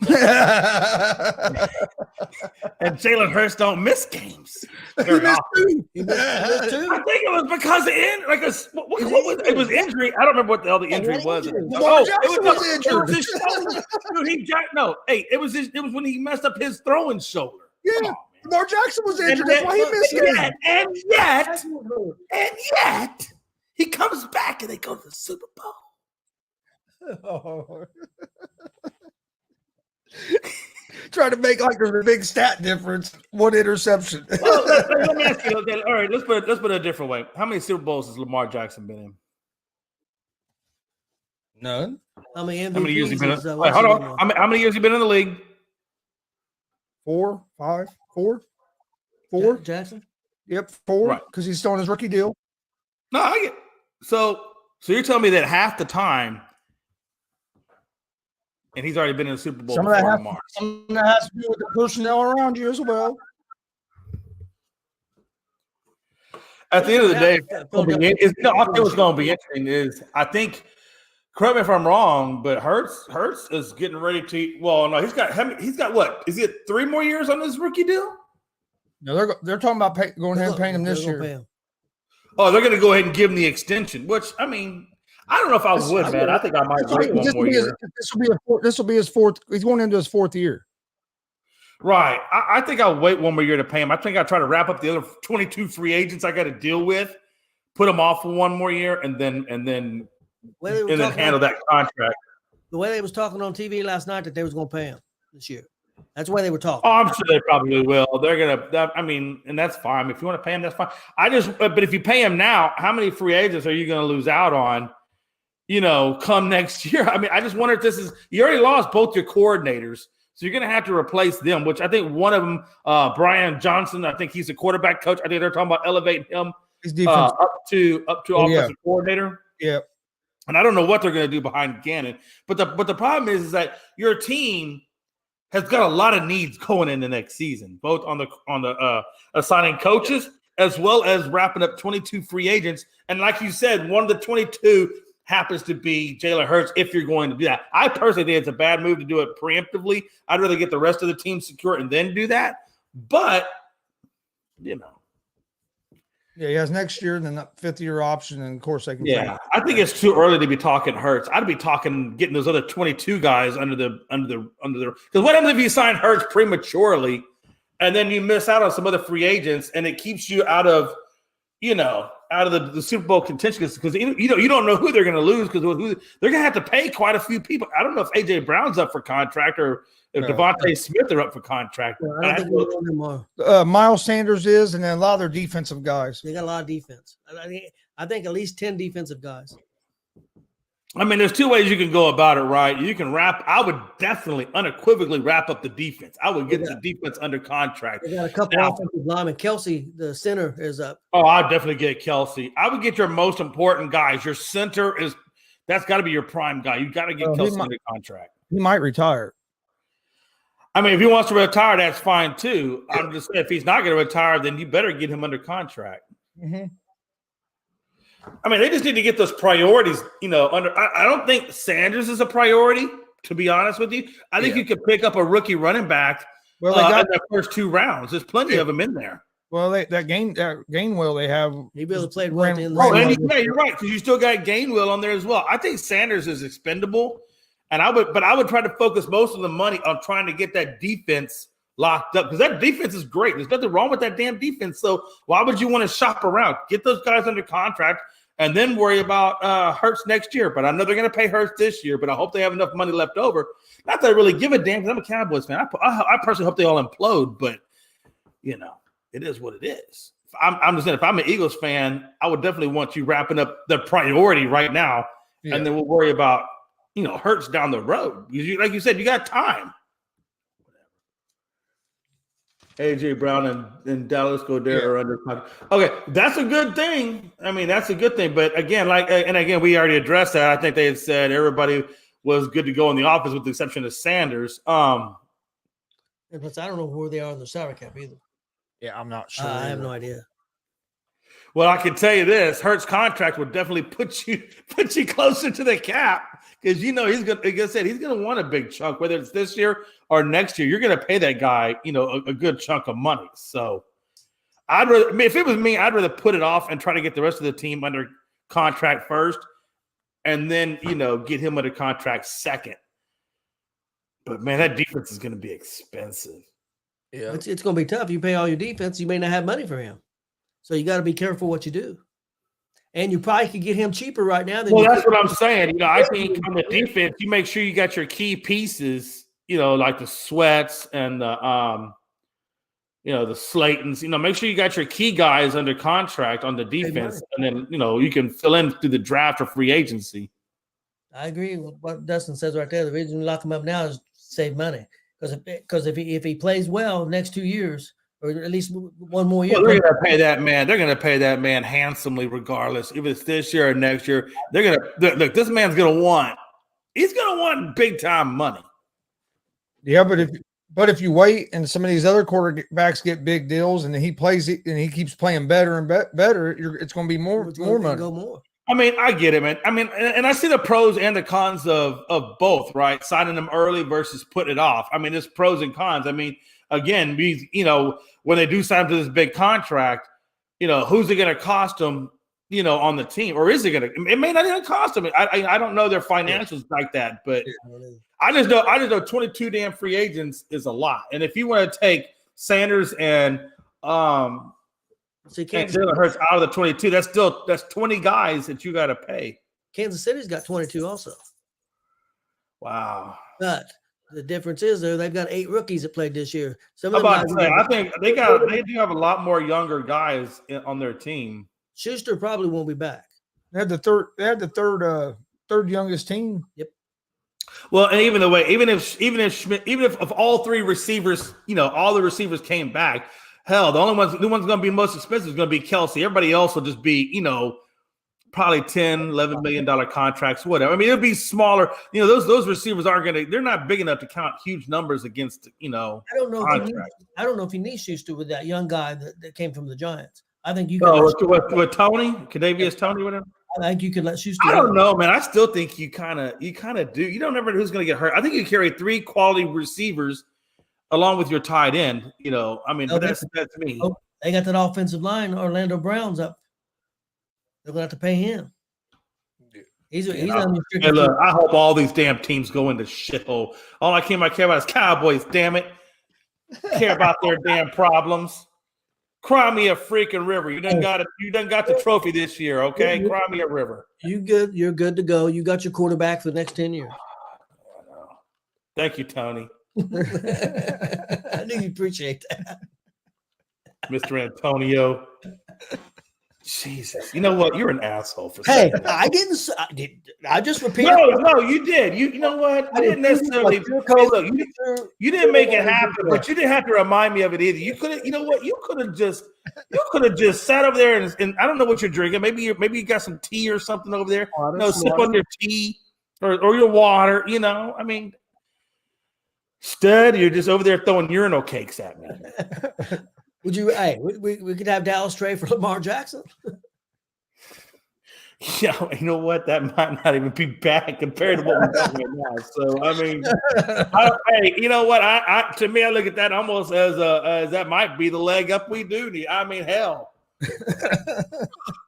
And Jalen Hurts don't miss games. He Very missed often. 2. He missed two? I think it was because of what was it? It was injury. I don't remember what the hell the injury was. Lamar Jackson was It injured. was his shoulder. Dude, it was when he messed up his throwing shoulder. Yeah, Come on, man. Lamar Jackson was injured. That's why he missed games. And yet, he comes back and they go to the Super Bowl. Trying to make like there's a big stat difference. 1 interception. Well, let me ask you. Okay, all right, let's put it a different way. How many Super Bowls has Lamar Jackson been in? None. How many How many years has he been? MVPs is, Wait, hold on. How many years has he been in the league? 4, 5, 4, 4. Jackson? Yep, 4. Right. Because he's still on his rookie deal. No, I get. So you're telling me that half the time, and he's already been in the Super Bowl Some of before that Lamar. has to do with the personnel around you as well. At the end of the day, I think what's going to be interesting is I think. Correct me if I'm wrong, but Hurts is getting ready to. Well, no, he's got what? Is he at 3 more years on his rookie deal? No, they're talking about going ahead and paying him this year. Oh, they're going to go ahead and give him the extension. Which I mean, I don't know if I would, man. I think I might wait one more year. This will be his 4th. He's going into his 4th year. Right. I think I'll wait one more year to pay him. I think I'll try to wrap up the other 22 free agents I got to deal with, put them off for one more year, and then handle that contract. The way they was talking on TV last night that they was going to pay him this year. That's the way they were talking. Oh, I'm sure they probably will. They're gonna. I mean, and that's fine. If you want to pay him, that's fine. But if you pay him now, how many free agents are you going to lose out on? Come next year. I mean, I just wonder if this is. You already lost both your coordinators, so you're going to have to replace them. Which I think one of them, Brian Johnson. I think he's a quarterback coach. I think they're talking about elevating him up to offensive coordinator. Yeah. And I don't know what they're going to do behind Gannon. But the problem is that your team has got a lot of needs going in the next season, both on the assigning coaches as well as wrapping up 22 free agents. And like you said, one of the 22 happens to be Jalen Hurts if you're going to do that. I personally think it's a bad move to do it preemptively. I'd rather get the rest of the team secure and then do that. But, Yeah, he has next year and then that 5th-year option, and of course they can. Yeah, I think it's too early to be talking Hurts. I'd be talking getting those other 22 guys under the because what happens if you sign Hurts prematurely and then you miss out on some other free agents and it keeps you out of the Super Bowl contention because you don't know who they're going to lose because they're going to have to pay quite a few people. I don't know if AJ Brown's up for contract or if Devontae Smith are up for contract. I don't think anymore. Miles Sanders is, and then a lot of their defensive guys. They got a lot of defense. I think at least 10 defensive guys. I mean, there's 2 ways you can go about it, right? You can I would definitely unequivocally wrap up the defense. I would get the defense under contract. They got a couple offensive linemen. Kelsey, the center, is up. Oh, I'd definitely get Kelsey. I would get your most important guys. Your center that's got to be your prime guy. You got to get Kelsey under contract. He might retire. I mean, if he wants to retire, that's fine too. I'm just saying, if he's not going to retire, then you better get him under contract. Mm-hmm. I mean, they just need to get those priorities, under. I don't think Sanders is a priority, to be honest with you. I think you could pick up a rookie running back in the first 2 rounds. There's plenty of them in there. Well, that Gainwell they have. He really played well. Yeah, you're right, because you still got Gainwell on there as well. I think Sanders is expendable, and I would try to focus most of the money on trying to get that defense locked up because that defense is great. There's nothing wrong with that damn defense. So why would you want to shop around? Get those guys under contract and then worry about Hurts next year. But I know they're going to pay Hurts this year, but I hope they have enough money left over. Not that I really give a damn because I'm a Cowboys fan. I personally hope they all implode, but, it is what it is. I'm just saying, if I'm an Eagles fan, I would definitely want you wrapping up the priority right now, and then we'll worry about, Hurts down the road. Like you said, you got time. AJ Brown and Dallas Goedert are under contract. Okay, that's a good thing. I mean, that's a good thing. But again, we already addressed that. I think they had said everybody was good to go in the office with the exception of Sanders. And plus, I don't know where they are in the salary cap either. Yeah, I'm not sure. I have no idea. Well, I can tell you this: Hurts' contract would definitely put you closer to the cap because he's gonna, like I said, he's gonna want a big chunk, whether it's this year or next year. You're gonna pay that guy, a good chunk of money. So, if it was me, I'd rather put it off and try to get the rest of the team under contract first, and then get him under contract second. But man, that defense is gonna be expensive. Yeah, it's going to be tough. You pay all your defense, you may not have money for him. So you got to be careful what you do. And you probably could get him cheaper right now. That's what I'm saying. I think on the defense, you make sure you got your key pieces, like the Sweats and the the Slaytons. Make sure you got your key guys under contract on the defense, and then you can fill in through the draft or free agency. I agree with what Dustin says right there. The reason we lock him up now is save money. Because if he plays well next 2 years, or at least one more year, they're going to pay that man. They're going to pay that man handsomely, regardless if it's this year or next year. They're going to look. This man's going to want. He's going to want big time money. Yeah, but if you wait and some of these other quarterbacks get big deals and he plays it and he keeps playing better and better, it's going to be more money. Go more. I mean, I get it, man. I mean, and I see the pros and the cons of both, right? Signing them early versus putting it off. I mean, there's pros and cons. I mean, again, when they do sign to this big contract, who's it going to cost them, on the team? Or is it going to – it may not even cost them. I don't know their financials like that, but I just know 22 damn free agents is a lot. And if you want to take Sanders and Jalen Hurts out of the 22. That's 20 guys that you got to pay. Kansas City's got 22 also. Wow. But the difference is they've got 8 rookies that played this year. I think they do have a lot more younger guys on their team. Schuster probably won't be back. They had the third youngest team. Yep. Well, and even if all 3 receivers, all the receivers came back. Hell, the one's going to be most expensive is going to be Kelsey. Everybody else will just be, probably $10, $11 million contracts, whatever. I mean, it'll be smaller. Those receivers they're not big enough to count huge numbers against, I don't know if you need Schuster with that young guy that came from the Giants. I think you can. With Tony, Kadarius Tony, whatever. I think you could let Schuster. I don't know, man. I still think you kind of do. You don't never know who's going to get hurt. I think you carry 3 quality receivers along with your tight end, I mean, but that's me. Oh, they got that offensive line. Orlando Brown's up. They're going to have to pay him. He's unrestricted. Look, I hope all these damn teams go into shithole. All I care about is Cowboys, damn it. Care about their damn problems. Cry me a freaking river. You done got the trophy this year, okay? Cry me a river. You good? You're good to go. You got your quarterback for the next 10 years. Thank you, Tony. I knew you appreciate that, Mr. Antonio. Jesus, you know what? You're an asshole for saying that. I just repeated. No, you did. You know what? I didn't necessarily. You didn't make it happen, but you didn't have to remind me of it either. You could have. You know what? You could have just sat over there and I don't know what you're drinking. Maybe you got some tea or something over there. Sip on your tea or your water. I mean. Stud, you're just over there throwing urinal cakes at me. Would you? Hey, we could have Dallas trade for Lamar Jackson. Yeah, you know what? That might not even be bad compared to what we're doing right now. So I mean, hey, you know what? To me, I look at that almost as that might be the leg up we do need. I mean, hell.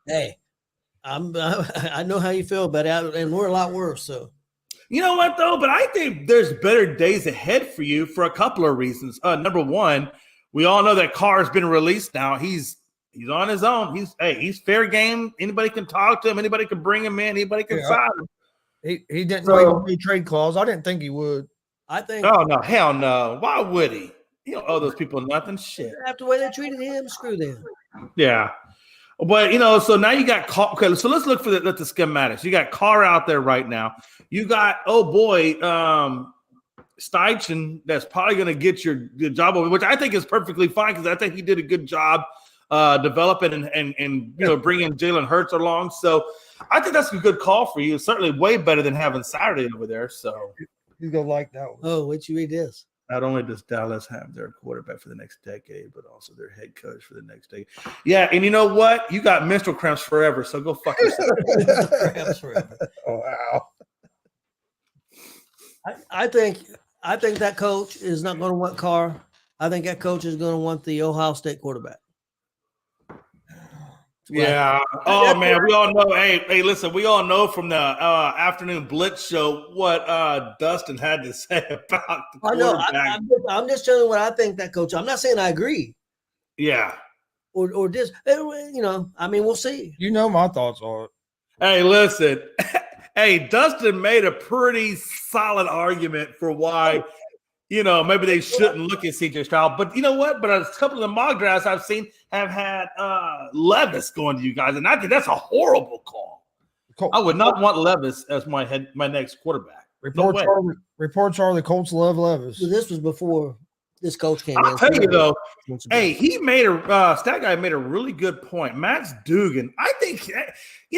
Hey, I know how you feel about it, and we're a lot worse. So. You know what, though? But I think there's better days ahead for you for a couple of reasons. Number one, we all know that Carr has been released now. He's on his own. He's fair game. Anybody can talk to him. Anybody can bring him in. Anybody can sign him. He didn't know he trade clause. I didn't think he would. I think. Oh, no. Hell no. Why would he? He don't owe those people nothing. Shit. After the way they treated him, screw them. Yeah. But, so now you got Carr. Okay, so let's look for the schematics. You got Carr out there right now. You got, Steichen that's probably going to get your job over, which I think is perfectly fine because I think he did a good job developing and bringing Jalen Hurts along. So I think that's a good call for you. It's certainly way better than having Saturday over there. So He's going to like that one. Oh, wait, you read this. not only does Dallas have their quarterback for the next decade, but also their head coach for the next decade. Yeah, and you know what? You got menstrual cramps forever, so go fuck yourself. Cramps forever. Oh, wow. I think that coach is not going to want Carr. I think that coach is going to want the Ohio State quarterback. Yeah. Oh man, we all know. Hey, listen, we all know from the afternoon blitz show what Dustin had to say about the quarterback. I know. I'm just telling you what I think that coach. I'm not saying I agree. Yeah. Or just I mean, we'll see. You know my thoughts on it. Hey, listen. Hey, Dustin made a pretty solid argument for why, maybe they shouldn't look at CJ Stroud. But you know what? But a couple of the mock drafts I've seen have had Levis going to you guys, and I think that's a horrible call. I would not want Levis as my next quarterback. Reports are the Colts love Levis. This was before this coach came I'll in. tell you though, hey, he made stat guy made a really good point. Max Dugan, I think, he's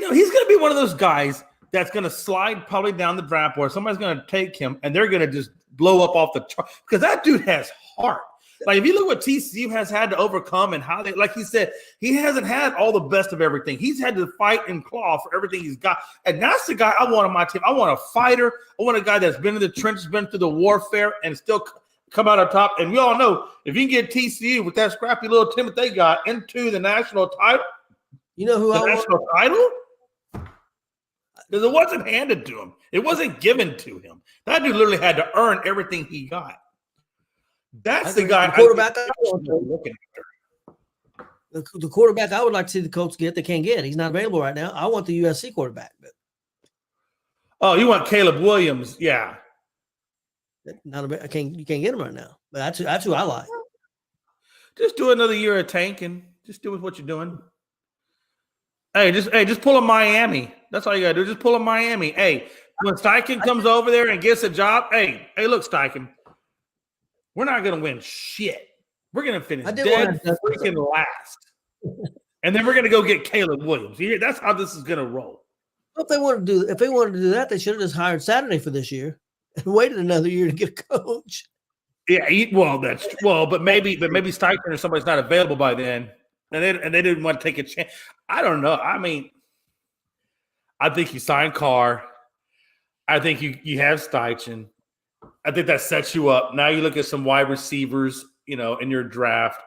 going to be one of those guys that's going to slide probably down the draft board. Somebody's going to take him, and they're going to just blow up off the chart because that dude has heart. Like, if you look what TCU has had to overcome and how they, like he said, he hasn't had all the best of everything. He's had to fight and claw for everything he's got. And that's the guy I want on my team. I want a fighter. I want a guy that's been in the trenches, been through the warfare, and still come out on top. And we all know if you can get TCU with that scrappy little team that they got into the national title, national title? Because it wasn't handed to him. It wasn't given to him. That dude literally had to earn everything he got. That's the guy. The quarterback I would like to see the Colts get, they can't get. He's not available right now. I want the USC quarterback. Oh, you want Caleb Williams? Yeah. You can't get him right now. But that's who I like. Just do another year of tanking. Just do what you're doing. Hey, just pull a Miami. That's all you gotta do. Just pull a Miami. Hey, when Steichen comes over there and gets a job, hey, look, Steichen, we're not gonna win shit. We're gonna finish dead freaking last, and then we're gonna go get Caleb Williams. That's how this is gonna roll. If they wanted to do that, they should have just hired Saturday for this year and waited another year to get a coach. Yeah, but maybe Steichen or somebody's not available by then. And they didn't want to take a chance. I don't know. I mean, I think you sign Carr. I think you have Steichen. I think that sets you up. Now you look at some wide receivers, in your draft.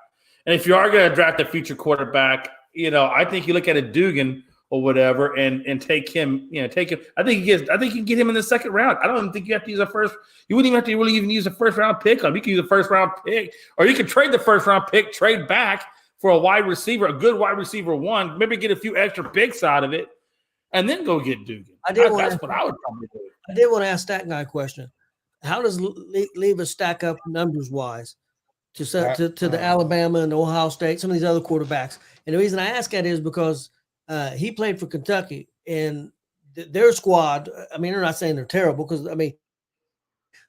And if you are going to draft a future quarterback, I think you look at a Dugan or whatever and take him. Take him. I think you can get him in the second round. I don't even think you have to use a first. You wouldn't even have to really even use a first round pick on him. You can use a first round pick, or you can trade the first round pick, trade back for a wide receiver, a good wide receiver one, maybe get a few extra picks out of it, and then go get Dugan. That's what I would probably do. I did want to ask Stat Guy a question. How does Levis stack up numbers-wise to the Alabama and Ohio State, some of these other quarterbacks? And the reason I ask that is because he played for Kentucky, and their squad, I mean, they're not saying they're terrible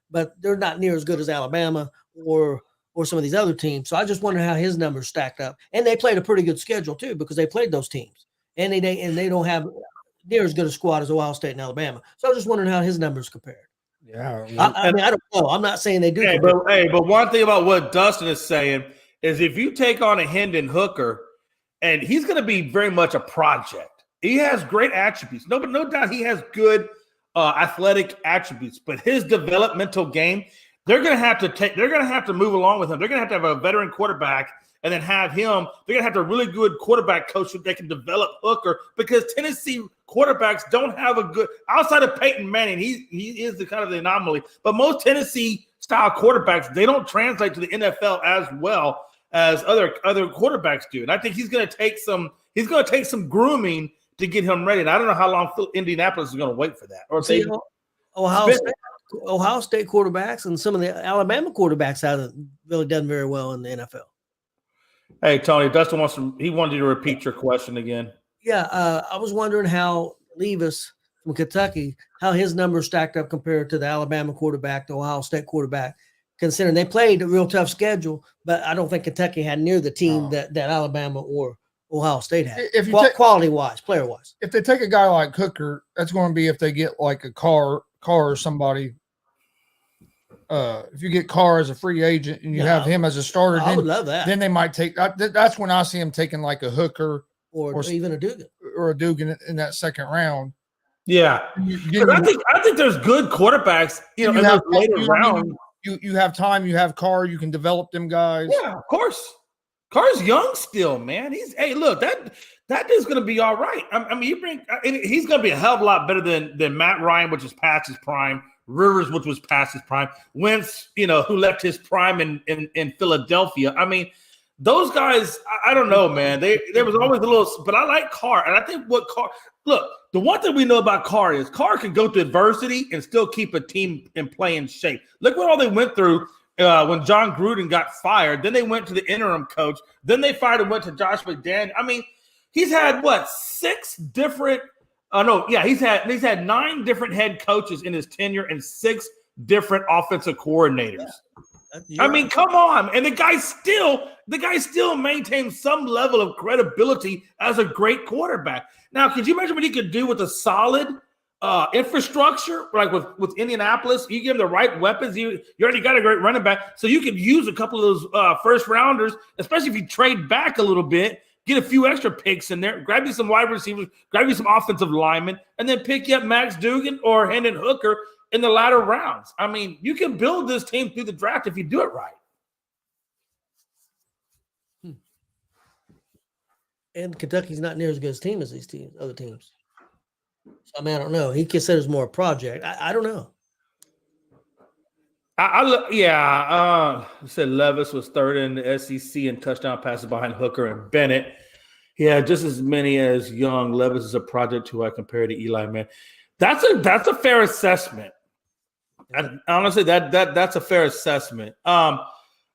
but they're not near as good as Alabama or some of these other teams. So I just wonder how his numbers stacked up. And they played a pretty good schedule too, because they played those teams. And they don't have near as good a squad as Ohio State and Alabama. So I was just wondering how his numbers compared. Yeah. I mean, I don't know. I'm not saying they do. But one thing about what Dustin is saying is if you take on a Hendon Hooker, and he's going to be very much a project. He has great attributes. No doubt he has good athletic attributes, but his developmental game, they're going to have to move along with him. They're going to have a veteran quarterback and then have him. They're going to have a really good quarterback coach so they can develop Hooker, because Tennessee quarterbacks don't have a good, outside of Peyton Manning, he is the kind of the anomaly, but most Tennessee style quarterbacks, they don't translate to the NFL as well as other quarterbacks do. And I think he's going to take some grooming to get him ready. And I don't know how long Indianapolis is going to wait for that. Or Ohio State quarterbacks and some of the Alabama quarterbacks haven't really done very well in the NFL. Hey, Tony, Dustin wanted you to repeat your question again. Yeah, I was wondering how Levis from Kentucky, how his numbers stacked up compared to the Alabama quarterback, the Ohio State quarterback, considering they played a real tough schedule, but I don't think Kentucky had near the team that Alabama or Ohio State had. If you quality-wise, player-wise. If they take a guy like Hooker, that's going to be if they get like a Carr or somebody. If you get Carr as a free agent and you have him as a starter, I would love that. Then they might take that's when I see him taking like a Hooker or even a Dugan in that second round. Yeah, I think there's good quarterbacks. You know, in those later rounds. You have time. You have Carr. You can develop them guys. Yeah, of course. Carr's young still, man. Look, that dude's going to be all right. I mean, he's going to be a hell of a lot better than Matt Ryan, which is past his prime. Rivers, which was past his prime. Wentz, who left his prime in Philadelphia. I mean, those guys, I don't know, man. There was always a little, but I like Carr. And I think look, the one thing we know about Carr is Carr can go through adversity and still keep a team in playing shape. Look what all they went through when John Gruden got fired. Then they went to the interim coach. Then they fired and went to Josh McDaniels. I mean, he's had he's had 9 different head coaches in his tenure and 6 different offensive coordinators. Yeah. I mean, come on. And the guy still maintains some level of credibility as a great quarterback. Now, could you imagine what he could do with a solid infrastructure, like with Indianapolis? You give him the right weapons. You already got a great running back, so you could use a couple of those first rounders, especially if you trade back a little bit, get a few extra picks in there, grab you some wide receivers, grab you some offensive linemen, and then pick you up Max Duggan or Hendon Hooker in the latter rounds. I mean, you can build this team through the draft if you do it right. And Kentucky's not near as good a team as these other teams. So, I mean, I don't know. He considers more a project. I don't know. I said Levis was third in the SEC in touchdown passes behind Hooker and Bennett. He had just as many as Young. Levis is a project who I compare to Eli, man. That's a fair assessment. Honestly, that's a fair assessment.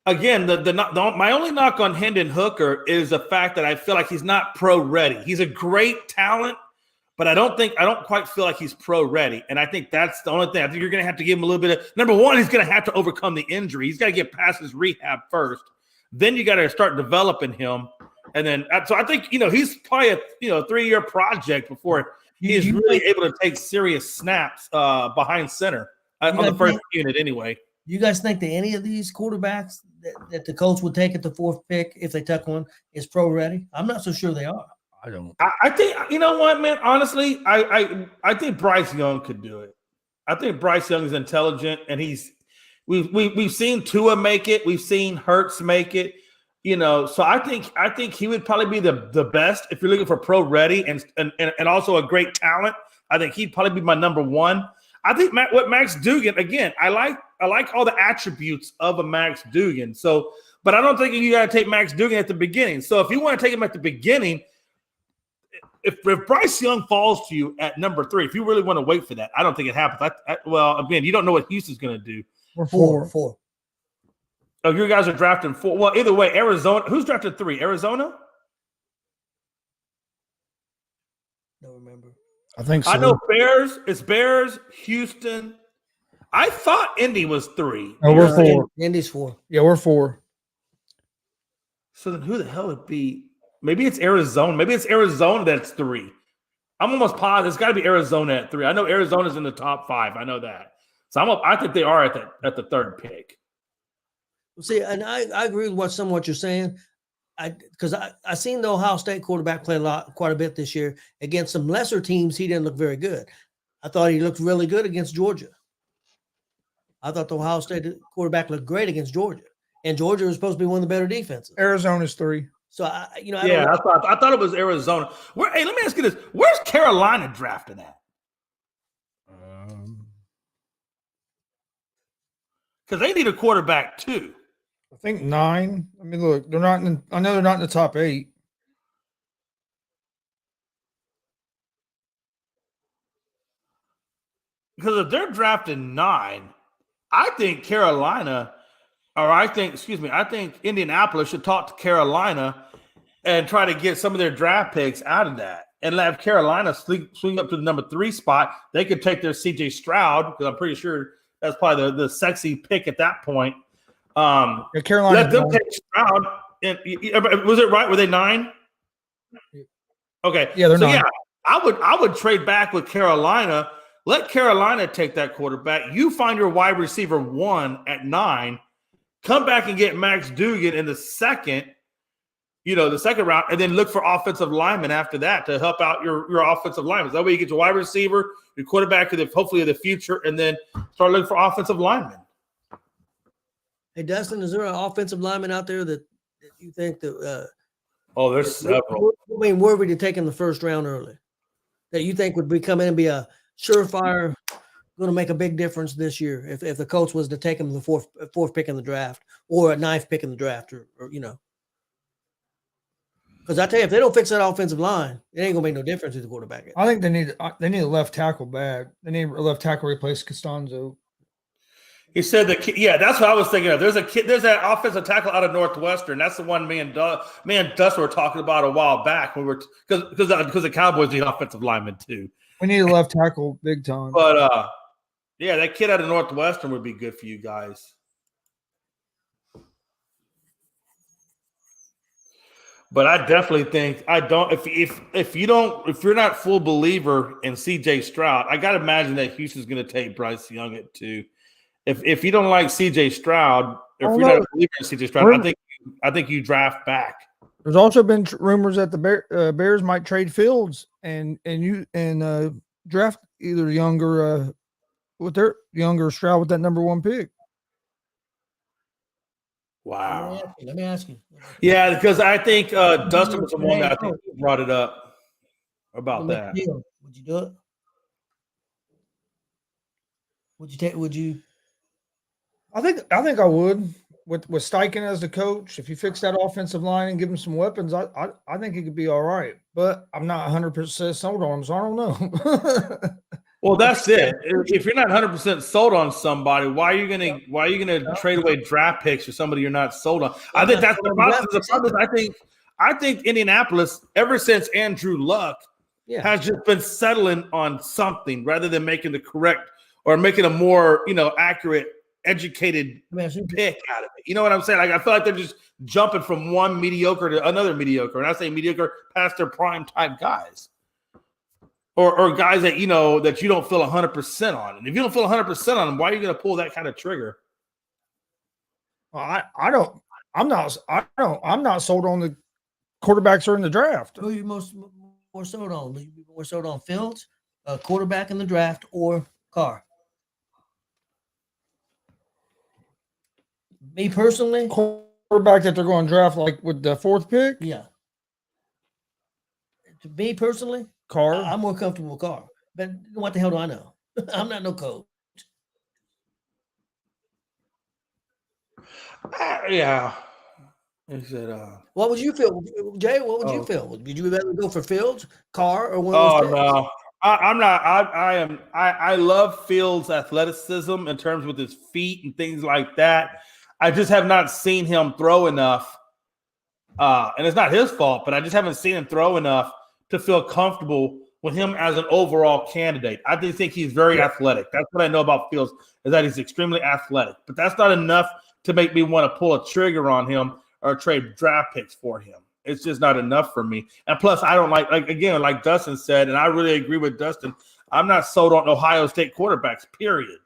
Again, my only knock on Hendon Hooker is the fact that I feel like he's not pro ready. He's a great talent, but I don't quite feel like he's pro ready. And I think that's the only thing. I think you're going to have to give him a little bit of number one. He's going to have to overcome the injury. He's got to get past his rehab first. Then you got to start developing him. And then, so I think, he's probably a 3-year project before he's really able to take serious snaps behind center on the first unit anyway. You guys think that any of these quarterbacks that the Colts would take at the 4th pick, if they took one, is pro ready? I'm not so sure they are. I don't. I think, you know what, man? Honestly, I think Bryce Young could do it. I think Bryce Young is intelligent, and we've seen Tua make it. We've seen Hurts make it. So I think he would probably be the best if you're looking for pro ready and also a great talent. I think he'd probably be my number one. I think Max Duggan, again, I like all the attributes of a Max Duggan. So, but I don't think you got to take Max Duggan at the beginning. So if you want to take him at the beginning, if Bryce Young falls to you at number 3, if you really want to wait for that, I don't think it happens. Well, again, you don't know what Houston's going to do. We're 4. Oh, you guys are drafting 4. Well, either way, Arizona. Who's drafted 3? Arizona? Don't remember. I think so. I know Bears. It's Bears, Houston. I thought Indy was 3. No, we're 4. Indy's 4. Yeah, we're 4. So then who the hell would be? Maybe it's Arizona. Maybe it's Arizona that's 3. I'm almost positive it's got to be Arizona at 3. I know Arizona's in the top 5. I know that. So I think they are at the 3rd pick. See, and I agree with some of what you're saying. Because I seen the Ohio State quarterback play quite a bit this year against some lesser teams. He didn't look very good. I thought he looked really good against Georgia. I thought the Ohio State quarterback looked great against Georgia, and Georgia was supposed to be one of the better defenses. Arizona's 3. So I thought it was Arizona. Hey, let me ask you this: where's Carolina drafting at? Because they need a quarterback too. I think 9. I mean, look, I know they're not in the top 8. Because if they're drafting 9, I think I think Indianapolis should talk to Carolina and try to get some of their draft picks out of that. and have Carolina swing up to the number 3 spot. They could take their C.J. Stroud, because I'm pretty sure that's probably the sexy pick at that point. Carolina. Let them take Stroud. And was it right? Were they 9? Okay. Yeah, they're 9. Yeah, I would trade back with Carolina. Let Carolina take that quarterback. You find your wide receiver 1 at 9. Come back and get Max Duggan in the second round, and then look for offensive linemen after that to help out your offensive linemen. That way you get your wide receiver, your quarterback, hopefully of the future, and then start looking for offensive linemen. Hey, Dustin, is there an offensive lineman out there that you think that there's several. Worthy to take in the first round early that you think would come in and be a surefire, going to make a big difference this year if the Colts was to take him the fourth pick in the draft or a 9th pick in the draft or because I tell you, if they don't fix that offensive line, it ain't gonna make no difference who the quarterback is. I think they need a left tackle bad. They need a left tackle to replace Costanzo. He said that's what I was thinking of. There's that offensive tackle out of Northwestern. That's the one me and Dustin were talking about a while back when because the Cowboys need offensive linemen too. We need a left tackle big time. But that kid out of Northwestern would be good for you guys. But I definitely think if you're not full believer in C.J. Stroud, I got to imagine that Houston's going to take Bryce Young at 2. If you don't like C.J. Stroud, if you're not a believer in C.J. Stroud, I think you draft back. There's also been rumors that the Bears might trade Fields and draft either younger Stroud with that number 1 pick. Wow. Let me ask you. Yeah, because I think Dustin was the one that I think brought it up about that. Would you do it? Would you? I think I would with Steichen as the coach. If you fix that offensive line and give him some weapons, I think he could be all right. But I'm not 100% sold on him, so I don't know. Well, that's it. If you're not 100% sold on somebody, why are you gonna trade away draft picks for somebody you're not sold on? I think that's the problem. The problem is I think Indianapolis, ever since Andrew Luck, has just been settling on something rather than making the correct or making a more accurate, educated pick out of it. You know what I'm saying? Like I feel like they're just jumping from one mediocre to another mediocre, and I say mediocre past their prime type guys. Or guys that that you don't feel 100% on, and if you don't feel 100% on them, why are you going to pull that kind of trigger? I'm not sold on the quarterbacks or in the draft. Who are you more sold on? Are you more sold on Fields, quarterback in the draft, or Carr? Me personally, quarterback that they're going to draft like with the 4th pick. Yeah. To me personally, Carr. I'm more comfortable with Carr. But what the hell do I know? I'm not no coach. Yeah. He said, what would you feel, Jay? What would you feel? Would you rather go for Fields, Carr, or one of those? No, I'm not. I love Fields' athleticism in terms with his feet and things like that. I just have not seen him throw enough, and it's not his fault. But I just haven't seen him throw enough to feel comfortable with him as an overall candidate. I do think he's very athletic. That's what I know about Fields, is that he's extremely athletic. But that's not enough to make me want to pull a trigger on him or trade draft picks for him. It's just not enough for me. And plus, I don't like Dustin said, and I really agree with Dustin, I'm not sold on Ohio State quarterbacks, period.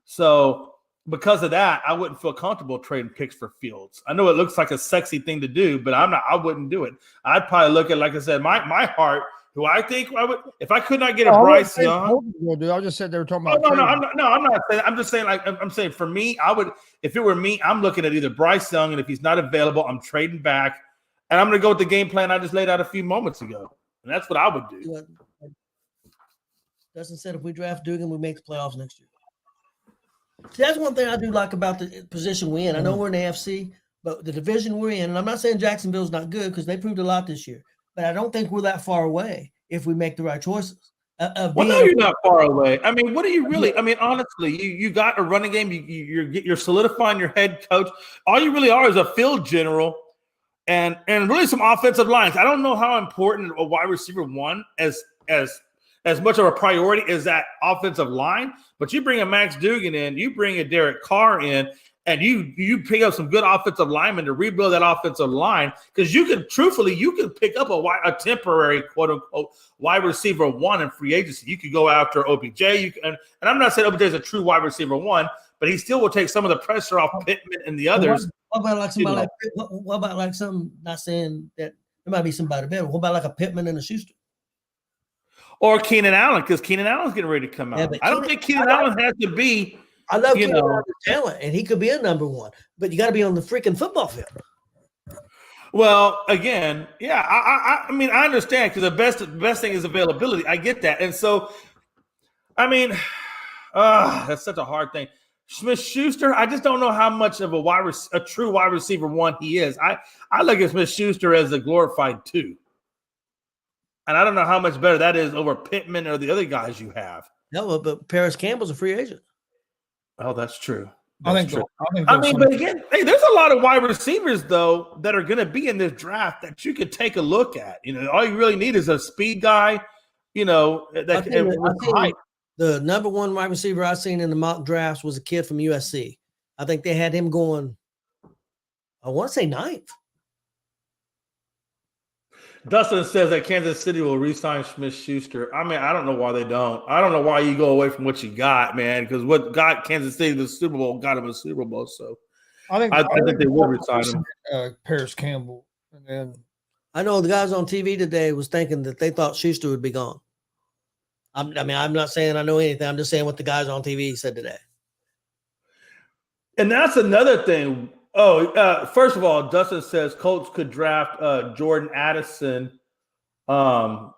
So because of that, I wouldn't feel comfortable trading picks for Fields. I know it looks like a sexy thing to do, but I wouldn't do it. I'd probably look at, like I said, my heart, who I think I would, if I could not get a Bryce Young. I just said they were talking about. I'm not saying. I'm just saying, I'm saying for me, I would, if it were me, I'm looking at either Bryce Young, and if he's not available, I'm trading back, and I'm going to go with the game plan I just laid out a few moments ago, and that's what I would do. Dustin said if we draft Dugan, we make the playoffs next year. See, that's one thing I do like about the position we're in. I know we're in the AFC, but the division we're in, and I'm not saying Jacksonville's not good because they proved a lot this year, but I don't think we're that far away if we make the right choices. Well, no, you're not far away. I mean, what are you really? I mean, honestly, you got a running game. You're solidifying your head coach. All you really are is a field general, and really some offensive lines. I don't know how important a wide receiver one as much of a priority as that offensive line, but you bring a Max Duggan in, you bring a Derek Carr in, and you pick up some good offensive linemen to rebuild that offensive line, because you could pick up a temporary quote unquote wide receiver one in free agency. You could go after OBJ. And I'm not saying OBJ is a true wide receiver one, but he still will take some of the pressure off Pittman and the others. What about like somebody what about like some, not saying that there might be somebody better. What about like a Pittman and a Schuster? Or Keenan Allen, because Keenan Allen's getting ready to come out. Yeah, I don't think Keenan Allen has to be. I love Keenan Allen's talent, and he could be a number one, but you got to be on the freaking football field. Well, again, yeah, I mean, I understand, because the best thing is availability. I get that, and so, I mean, that's such a hard thing. Smith-Schuster, I just don't know how much of a true wide receiver one he is. I look at Smith-Schuster as a glorified two. And I don't know how much better that is over Pittman or the other guys you have. No, but Paris Campbell's a free agent. Oh, that's true. I think but again, hey, there's a lot of wide receivers, though, that are going to be in this draft that you could take a look at. All you really need is a speed guy, the number one wide receiver I've seen in the mock drafts was a kid from USC. I think they had him going, I want to say 9th. Dustin says that Kansas City will re-sign Smith-Schuster. I mean, I don't know why they don't. I don't know why you go away from what you got, man, because what got Kansas City to the Super Bowl got him a Super Bowl. So I think they will re-sign him. Paris Campbell. And then I know the guys on TV today was thinking that they thought Schuster would be gone. I'm not saying I know anything. I'm just saying what the guys on TV said today. And that's another thing. First of all, Dustin says Colts could draft Jordan Addison, that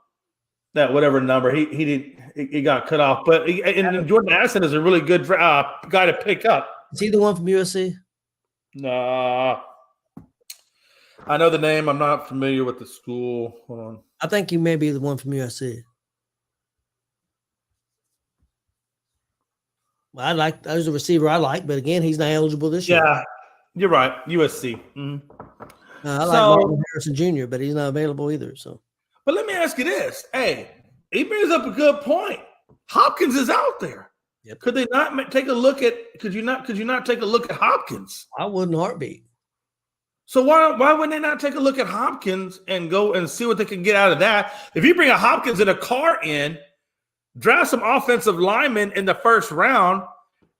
whatever number he got cut off. But Jordan Addison is a really good guy to pick up. Is he the one from USC? Nah, I know the name. I'm not familiar with the school. Hold on. I think he may be the one from USC. Well, there's a receiver I like, but again, he's not eligible this year. Yeah. You're right, USC. Mm-hmm. I like Martin Harrison Jr., but he's not available either. So, but let me ask you this: hey, he brings up a good point. Hopkins is out there. Yep. Could they not take a look at? Could you not take a look at Hopkins? I wouldn't heartbeat. So why wouldn't they not take a look at Hopkins and go and see what they can get out of that? If you bring a Hopkins and a Carr in, draft some offensive linemen in the first round,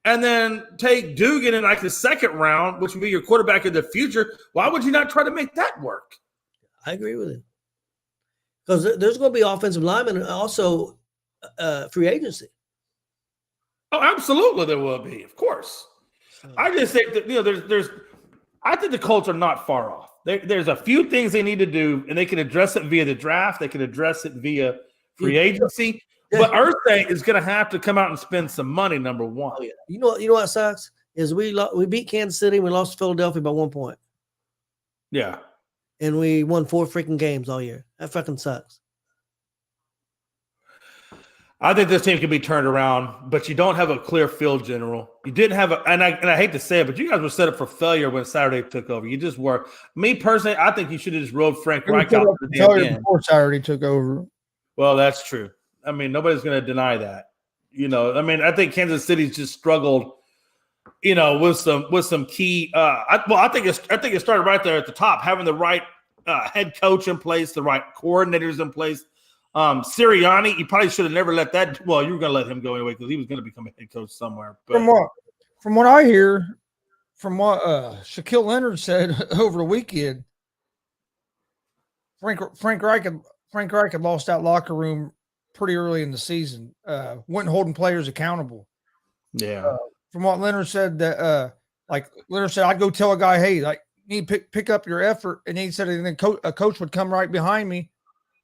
and then take Duggan in like the second round, which would be your quarterback in the future, why would you not try to make that work? I agree with it. Because there's going to be offensive linemen and also free agency. Oh, absolutely there will be, of course. I just think that, I think the Colts are not far off. There's a few things they need to do, and they can address it via the draft. They can address it via free agency. But Irsay is going to have to come out and spend some money, number one. Oh, yeah. You know what sucks? Is we beat Kansas City, we lost to Philadelphia by 1 point. Yeah. And we won 4 freaking games all year. That fucking sucks. I think this team can be turned around, but you don't have a clear field general. You didn't have and I hate to say it, but you guys were set up for failure when Saturday took over. You just were. Me personally, I think you should have just rode Frank Reich out to the end. Before Saturday took over. Well, that's true. I mean, nobody's going to deny that. I think Kansas City's just struggled, with some key. I think it started right there at the top, having the right head coach in place, the right coordinators in place. Sirianni, you probably should have never let that. Well, you were going to let him go anyway because he was going to become a head coach somewhere. But from what I hear, from what Shaquille Leonard said over the weekend, Frank Reich had lost that locker room pretty early in the season, wasn't holding players accountable. Yeah. From what Leonard said, that Leonard said, I'd go tell a guy, hey, like, you need to pick up your effort. And he said, and then a coach would come right behind me.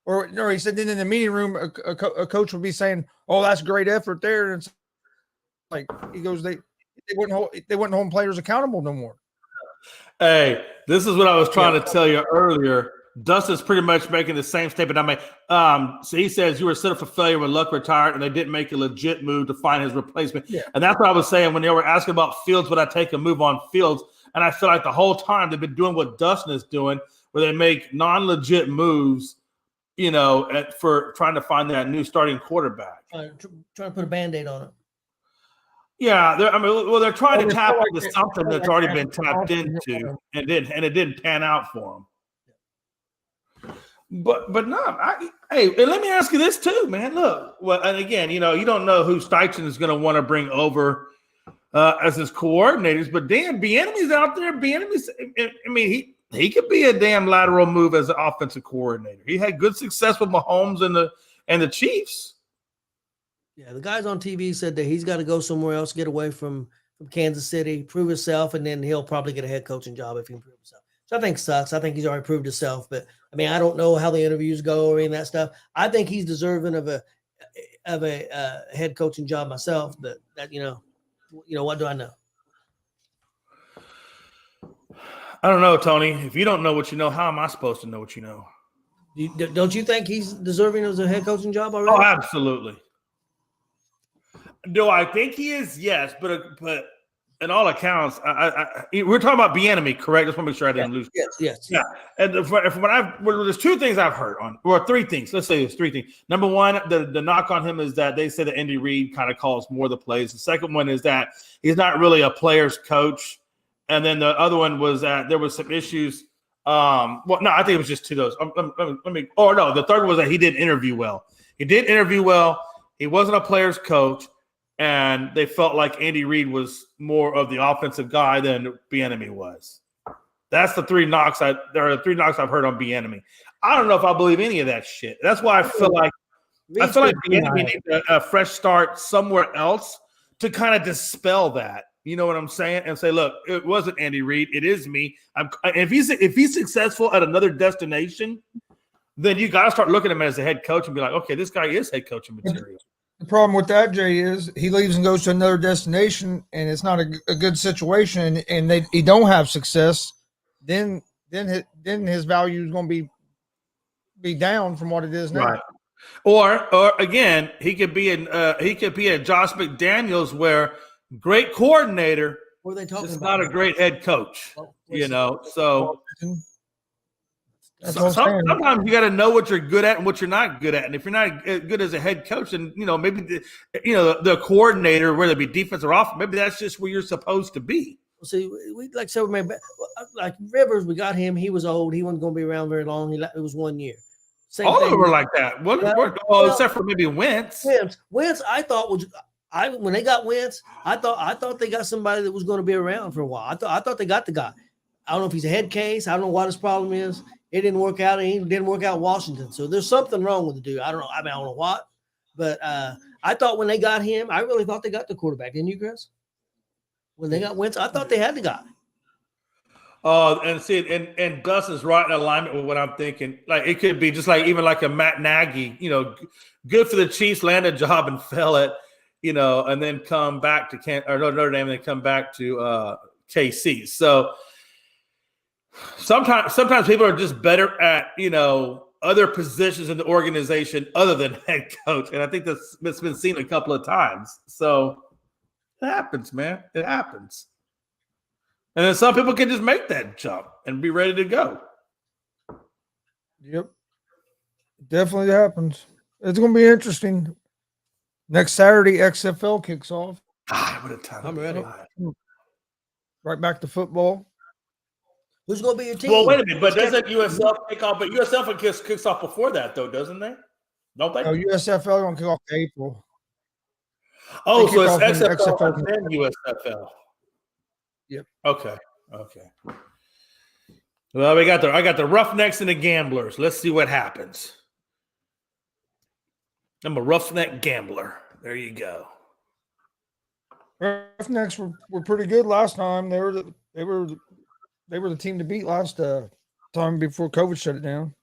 Or he said, then in the meeting room, a coach would be saying, oh, that's great effort there. And it's like, he goes, they wouldn't hold players accountable no more. Hey, this is what I was trying to tell you earlier. Dustin's pretty much making the same statement I made. So he says you were set up for failure when Luck retired, and they didn't make a legit move to find his replacement. Yeah. And that's what I was saying when they were asking about Fields, would I take a move on Fields? And I feel like the whole time they've been doing what Dustin is doing, where they make non-legit moves, for trying to find that new starting quarterback. Trying to put a Band-Aid on it. Yeah, they're trying to tap into like something that's already been tapped into, and it didn't pan out for them. But no, hey, let me ask you this too, man. Look, well, and again, you don't know who Steichen is going to want to bring over as his coordinators, but damn, Bieniemy's out there. Bieniemy's, I mean, he could be a damn lateral move as an offensive coordinator. He had good success with Mahomes and the Chiefs. Yeah, the guys on TV said that he's got to go somewhere else, get away from Kansas City, prove himself, and then he'll probably get a head coaching job if he can prove himself. So I think sucks. I think he's already proved himself, but I mean, I don't know how the interviews go or any of that stuff. I think he's deserving of a head coaching job myself, but that what do I know? I don't know, Tony. If you don't know what you know, how am I supposed to know what you know? Don't you think he's deserving of a head coaching job already? Oh, absolutely. Do I think he is? Yes, but in all accounts, we're talking about Bieniemy, correct? Just want to make sure I didn't lose. Yes. Yeah. And there's two things I've heard three things. Let's say there's three things. Number one, the knock on him is that they say that Andy Reid kind of calls more of the plays. The second one is that he's not really a player's coach. And then the other one was that there was some issues. I think it was just two of those. The third one was that he didn't interview well. He did interview well. He wasn't a player's coach. And they felt like Andy Reid was more of the offensive guy than Bieniemy was. That's the three knocks. There are the three knocks I've heard on Bieniemy. I don't know if I believe any of that shit. That's why I feel like Bieniemy needs a fresh start somewhere else to kind of dispel that. You know what I'm saying? And say, look, it wasn't Andy Reid. It is me. If he's successful at another destination, then you got to start looking at him as a head coach and be like, okay, this guy is head coaching material. The problem with that, Jay, is he leaves and goes to another destination, and it's not a good situation, and he don't have success. Then his value is going to be down from what it is now. Right. Or again, he could be a Josh McDaniels, where great coordinator, what are they talking just about? not a great head coach. So. Sometimes you got to know what you're good at and what you're not good at. And if you're not good as a head coach, then maybe the coordinator, whether it be defense or offense, maybe that's just where you're supposed to be. See, we like Rivers. We got him. He was old. He wasn't going to be around very long. It was 1 year. All of them were like that. Except for maybe Wentz. Wentz, I thought when they got Wentz, I thought they got somebody that was going to be around for a while. I thought they got the guy. I don't know if he's a head case. I don't know what his problem is. It didn't work out, and he didn't work out in Washington. So there's something wrong with the dude. I don't know. I don't know what. But I thought when they got him, I really thought they got the quarterback. Didn't you, Chris? When they got Wentz, I thought they had the guy. And Gus is right in alignment with what I'm thinking. Like, it could be just like even like a Matt Nagy, good for the Chiefs, land a job and fail it, and then come back to Notre Dame and then come back to KC. So sometimes people are just better at, other positions in the organization other than head coach. And I think that's been seen a couple of times. So it happens, man. It happens. And then some people can just make that jump and be ready to go. Yep. Definitely happens. It's going to be interesting. Next Saturday, XFL kicks off. God, what a time. I'm ready. Right back to football. Who's going to be your team? Well, wait a minute. But doesn't USF kick off? But USF kicks off before that, though, doesn't they? Don't they? No, USFL going to kick off in April. Oh, so it's XFL and then USFL. Yep. Okay. Well, I got the Roughnecks and the Gamblers. Let's see what happens. I'm a roughneck gambler. There you go. Roughnecks were pretty good last time. They were the team to beat last time before COVID shut it down.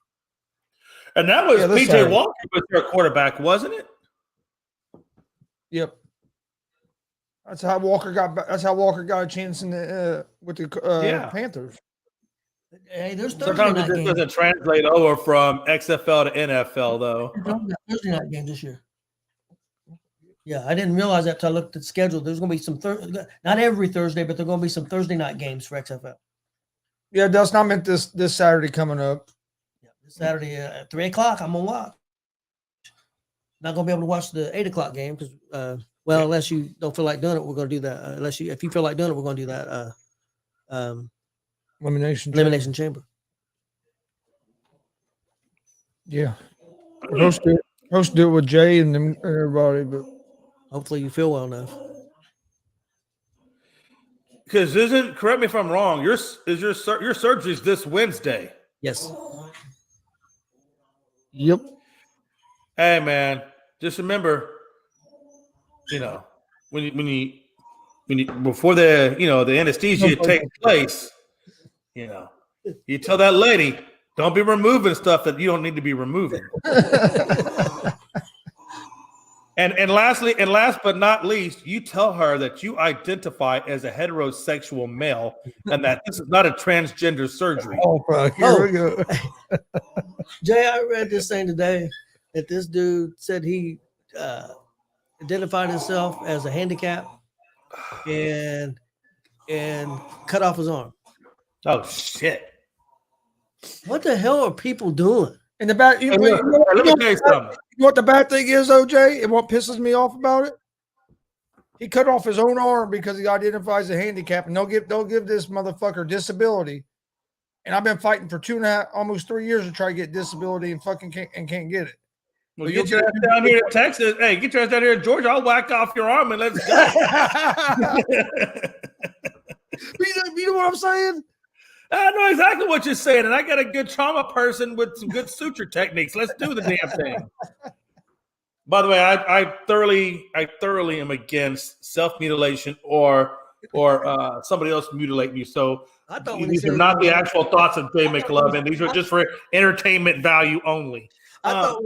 And that was PJ Walker was their quarterback, wasn't it? Yep. That's how Walker got a chance with the Panthers. Hey, there's sometimes it just doesn't translate over from XFL to NFL, though. Thursday night games this year. Yeah, I didn't realize that until I looked at the schedule. There's going to be some not every Thursday, but there's going to be some Thursday night games for XFL. Yeah, Dustin, I meant this Saturday coming up. Yeah, this Saturday at 3:00, I'm gonna watch. Not gonna be able to watch the 8:00 game because, unless you don't feel like doing it, we're gonna do that. If you feel like doing it, we're gonna do that. Elimination Chamber. Yeah, host it with Jay and them everybody, but Hopefully, you feel well enough. Because correct me if I'm wrong. Your surgery is this Wednesday. Yes. Yep. Hey man, just remember, when you before the anesthesia takes place, you tell that lady, don't be removing stuff that you don't need to be removing. And last but not least, you tell her that you identify as a heterosexual male and that this is not a transgender surgery. Oh, fuck. Here we go. Jay, I read this thing today that this dude said he identified himself as a handicap and cut off his arm. Oh shit! What the hell are people doing? And the bad, let me tell you something. You know what the bad thing is, OJ, and what pisses me off about it? He cut off his own arm because he identifies as a handicap, and they'll give this motherfucker disability. And I've been fighting for 2.5, almost 3 years to try to get disability and fucking can't get it. Well, get your ass down here in Texas. Hey, get your ass down here in Georgia. I'll whack off your arm and let's go. You know what I'm saying? I know exactly what you're saying, and I got a good trauma person with some good suture techniques. Let's do the damn thing. By the way, I thoroughly am against self-mutilation or somebody else mutilating you. So these are not the actual thoughts of Jay McLovin. These are just for entertainment value only. I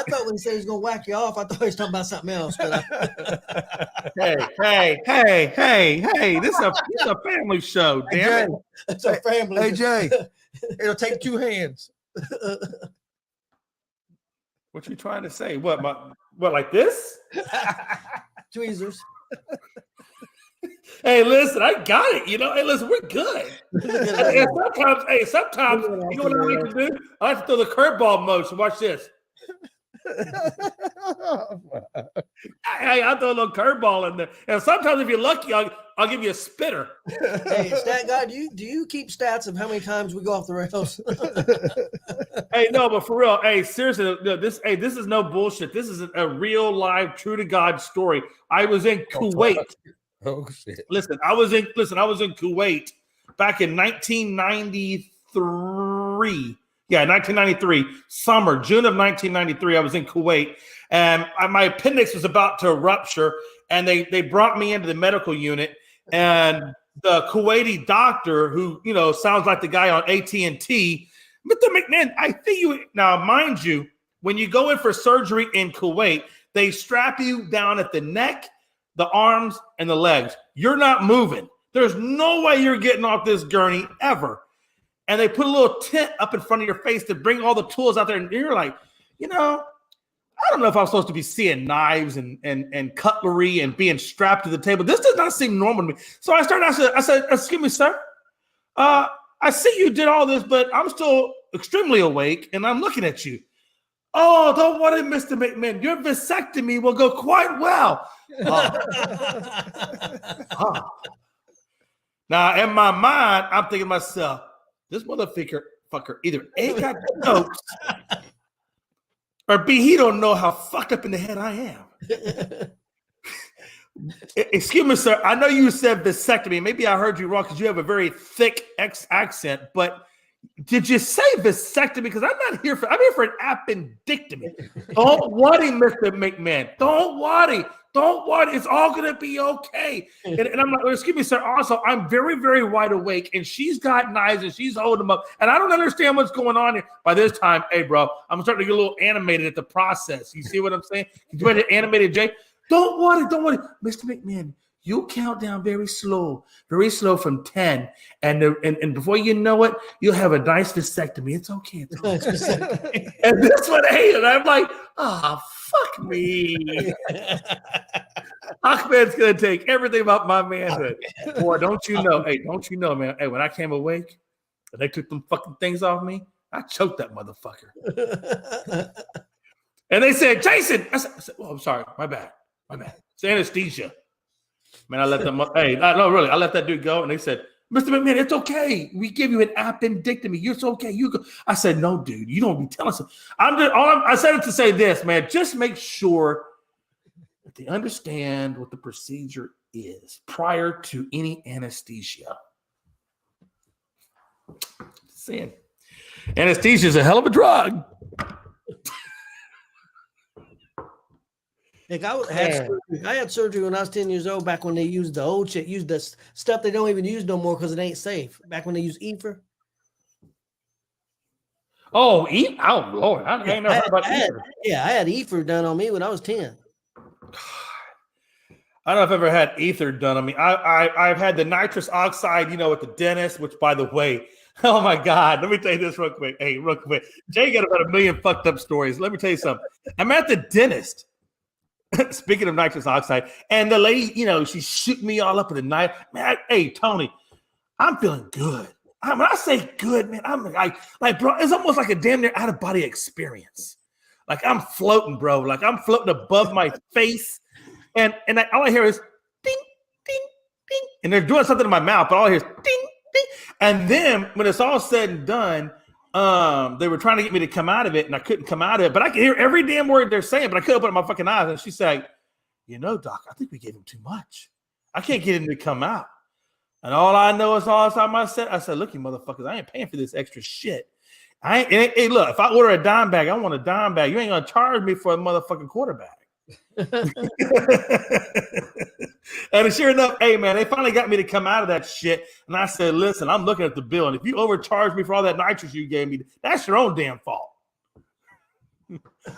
thought when he said he was gonna whack you off, I thought he was talking about something else. But Hey! This is a family show. Damn it! It's a family. Hey Jay, it'll take 2 hands. What you trying to say? What like this? Tweezers. Hey, listen, I got it. Hey, listen, we're good. Sometimes, you know what I like to do? I like to throw the curveball motion. Watch this. Hey, I'll throw a little curveball in there. And sometimes, if you're lucky, I'll give you a spitter. Hey, stat guy, do you keep stats of how many times we go off the rails? Hey, no, but for real, hey, seriously, this is no bullshit. This is a real, live, true to God story. I was in Kuwait. Oh shit! Listen, I was in Kuwait back in 1993. Yeah, 1993, June of 1993. I was in Kuwait, and my appendix was about to rupture, and they brought me into the medical unit, and the Kuwaiti doctor, who sounds like the guy on AT&T, Mr. McMahon, I see you now. Mind you, when you go in for surgery in Kuwait, they strap you down at the neck, the arms, and the legs. You're not moving. There's no way you're getting off this gurney ever. And they put a little tent up in front of your face to bring all the tools out there. And you're like, I don't know if I'm supposed to be seeing knives and cutlery and being strapped to the table. This does not seem normal to me. So I said, excuse me, sir. I see you did all this, but I'm still extremely awake, and I'm looking at you. Oh, don't worry, Mr. McMahon. Your vasectomy will go quite well. Now, in my mind, I'm thinking to myself, this motherfucker either A, got jokes, or B, he don't know how fucked up in the head I am. Excuse me, sir. I know you said vasectomy. Maybe I heard you wrong because you have a very thick accent, but did you say vasectomy? Because I'm here for an appendectomy. Don't worry, Mr. McMahon. Don't worry. It's all going to be okay. And I'm like, excuse me, sir. Also, I'm very, very wide awake, and she's got knives, and she's holding them up, and I don't understand what's going on here. By this time, hey, bro, I'm starting to get a little animated at the process. You see what I'm saying? You ready to animate it, Jay? Don't worry. Mr. McMahon, you count down very slow from 10. And before you know it, you'll have a nice vasectomy. It's okay. And this one, hey, and I'm like, fuck me. Ahmed's going to take everything about my manhood. Boy, don't you know, man. Hey, when I came awake, and they took them fucking things off me, I choked that motherfucker. And they said, Jason, I said, oh, I'm sorry, my bad. It's anesthesia. Man, I let them, no, really, I let that dude go, and they said, Mr. McMahon, it's okay. We give you an appendectomy. It's okay. You go. I said, no, dude, you don't be telling us. I said it to say this, man. Just make sure that they understand what the procedure is prior to any anesthesia. Saying, anesthesia is a hell of a drug. Nick, I had surgery when I was 10 years old, back when they used the old shit, used the stuff they don't even use no more because it ain't safe. Back when they used ether. Oh, oh Lord. I ain't never heard about ether. Yeah, I had ether done on me when I was 10. I don't know if I've ever had ether done on me. I've had the nitrous oxide, at the dentist, which, by the way, oh my God, let me tell you this real quick. Hey, real quick. Jay got about 1 million fucked up stories. Let me tell you something. I'm at the dentist. Speaking of nitrous oxide, and the lady, she shoot me all up with a knife. Man, hey, Tony, I'm feeling good. When I say good, man, I'm like, bro, it's almost like a damn near out of body experience. Like I'm floating, bro. Like I'm floating above my face, and all I hear is ding, ding, ding, and they're doing something in my mouth, but all I hear is ding, ding. And then when it's all said and done, they were trying to get me to come out of it, and I couldn't come out of it. But I could hear every damn word they're saying, but I couldn't open up my fucking eyes. And she said, Doc, I think we gave him too much. I can't get him to come out. And all I know is all inside my set. I said, look, you motherfuckers, I ain't paying for this extra shit. Hey, look, if I order a dime bag, I want a dime bag. You ain't gonna charge me for a motherfucking quarterback. And sure enough, hey man, they finally got me to come out of that shit. And I said, listen, I'm looking at the bill, and if you overcharge me for all that nitrous you gave me, that's your own damn fault.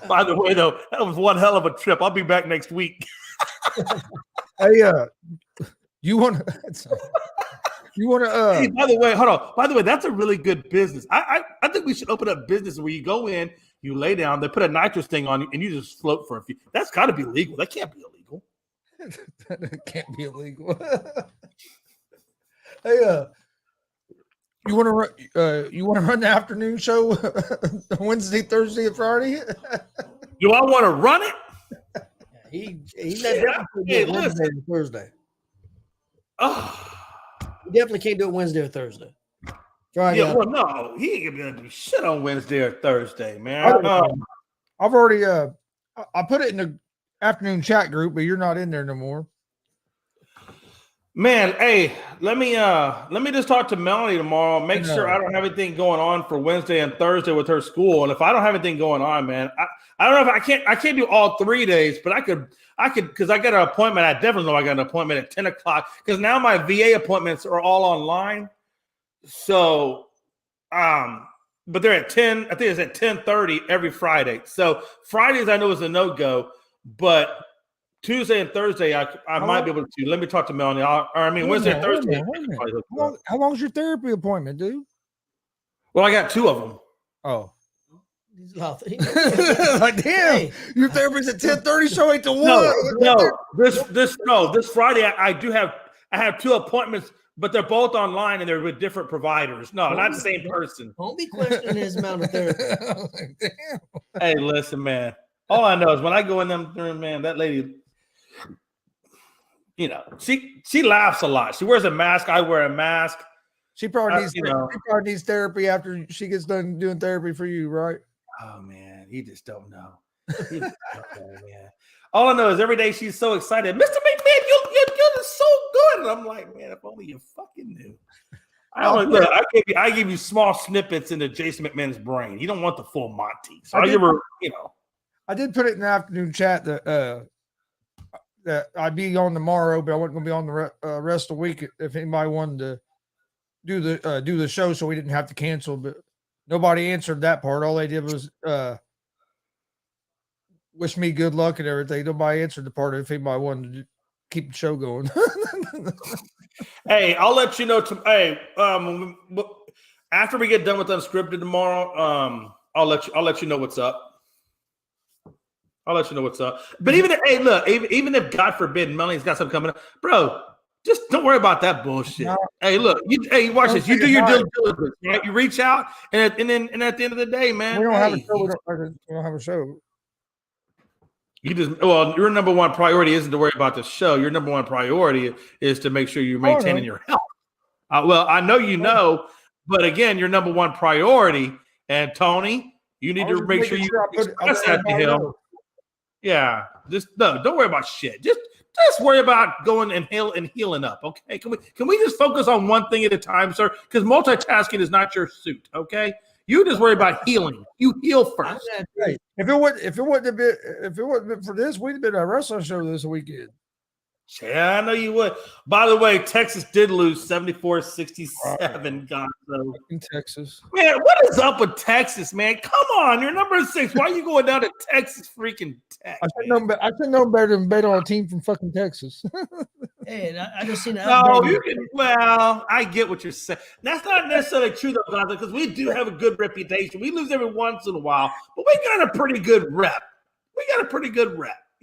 By the way, though, that was one hell of a trip. I'll be back next week. Hey, you want to? Hey, by the way, hold on. By the way, that's a really good business. I think we should open up business where you go in, you lay down, they put a nitrous thing on you, and you just float for a few. That's got to be legal. That can't be illegal. That can't be illegal. Hey, you want to run the afternoon show Wednesday, Thursday, and Friday? Do I want to run it? He's not Wednesday or Thursday. Oh. He definitely can't do it Wednesday or Thursday. Friday. Yeah, well, no, he ain't gonna be able to do shit on Wednesday or Thursday, man. I've already I put it in the afternoon chat group, but you're not in there no more. Man, hey, let me just talk to Melanie tomorrow. Make sure I don't have anything going on for Wednesday and Thursday with her school. And if I don't have anything going on, man, I don't know if I can't do all 3 days, but I could because I got an appointment. I definitely know I got an appointment at 10 o'clock because now my VA appointments are all online. So, but they're at 10. I think it's at 10:30 every Friday. So Fridays I know is a no-go, but Tuesday and Thursday I might be able to. Let me talk to Melanie. Wednesday and Thursday. How long's your therapy appointment, dude? Well, I got 2 of them. Oh. Like, damn, hey. Your therapy's at 10:30, so 8 to 1. This Friday I have 2 appointments, but they're both online and they're with different providers. No, not the same person. Don't be questioning his amount of therapy. Damn. Hey, listen, man. All I know is when I go in them, man, that lady, she laughs a lot. She wears a mask. I wear a mask. She probably needs therapy after she gets done doing therapy for you, right? Oh man, you just don't know. Man. All I know is every day she's so excited. Mr. McMahon, you're so good. And I'm like, man, if only you fucking knew. I give you small snippets into Jason McMahon's brain. You don't want the full Monty. So I give her, I did put it in the afternoon chat that I'd be on tomorrow, but I wasn't going to be on the rest of the week if anybody wanted to do the show, so we didn't have to cancel. But nobody answered that part. All they did was wish me good luck and everything. Nobody answered the part if anybody wanted to keep the show going. Hey, I'll let you know. After we get done with Unscripted tomorrow, I'll let you know what's up. I'll let you know what's up. But even if God forbid Melanie's got something coming up, bro, Just don't worry about that bullshit. No. Hey, look, watch this. You do your Don't due diligence, right? You reach out, and at the end of the day, man, We don't have a show. We don't have a show. Your number one priority isn't to worry about the show. Your number one priority is to make sure you're maintaining your health. I know you know, but again, your number one priority, and Tony, you need to make sure you express that to him. Yeah, don't worry about shit. Just worry about going and healing up. Okay, can we just focus on one thing at a time, sir? Because multitasking is not your suit. Okay, you just worry about healing. You heal first. Hey, if it wasn't for this, we'd have been a wrestling show this weekend. Yeah, I know you would. By the way, Texas did lose 74-67, Gonzo. In Texas. Man, what is up with Texas, man? Come on, you're number 6. Why are you going down to Texas freaking Tech? I should know better than bet on a team from fucking Texas. Hey, I just seen I get what you're saying. That's not necessarily true, though, Gonzo, because we do have a good reputation. We lose every once in a while, but we got a pretty good rep.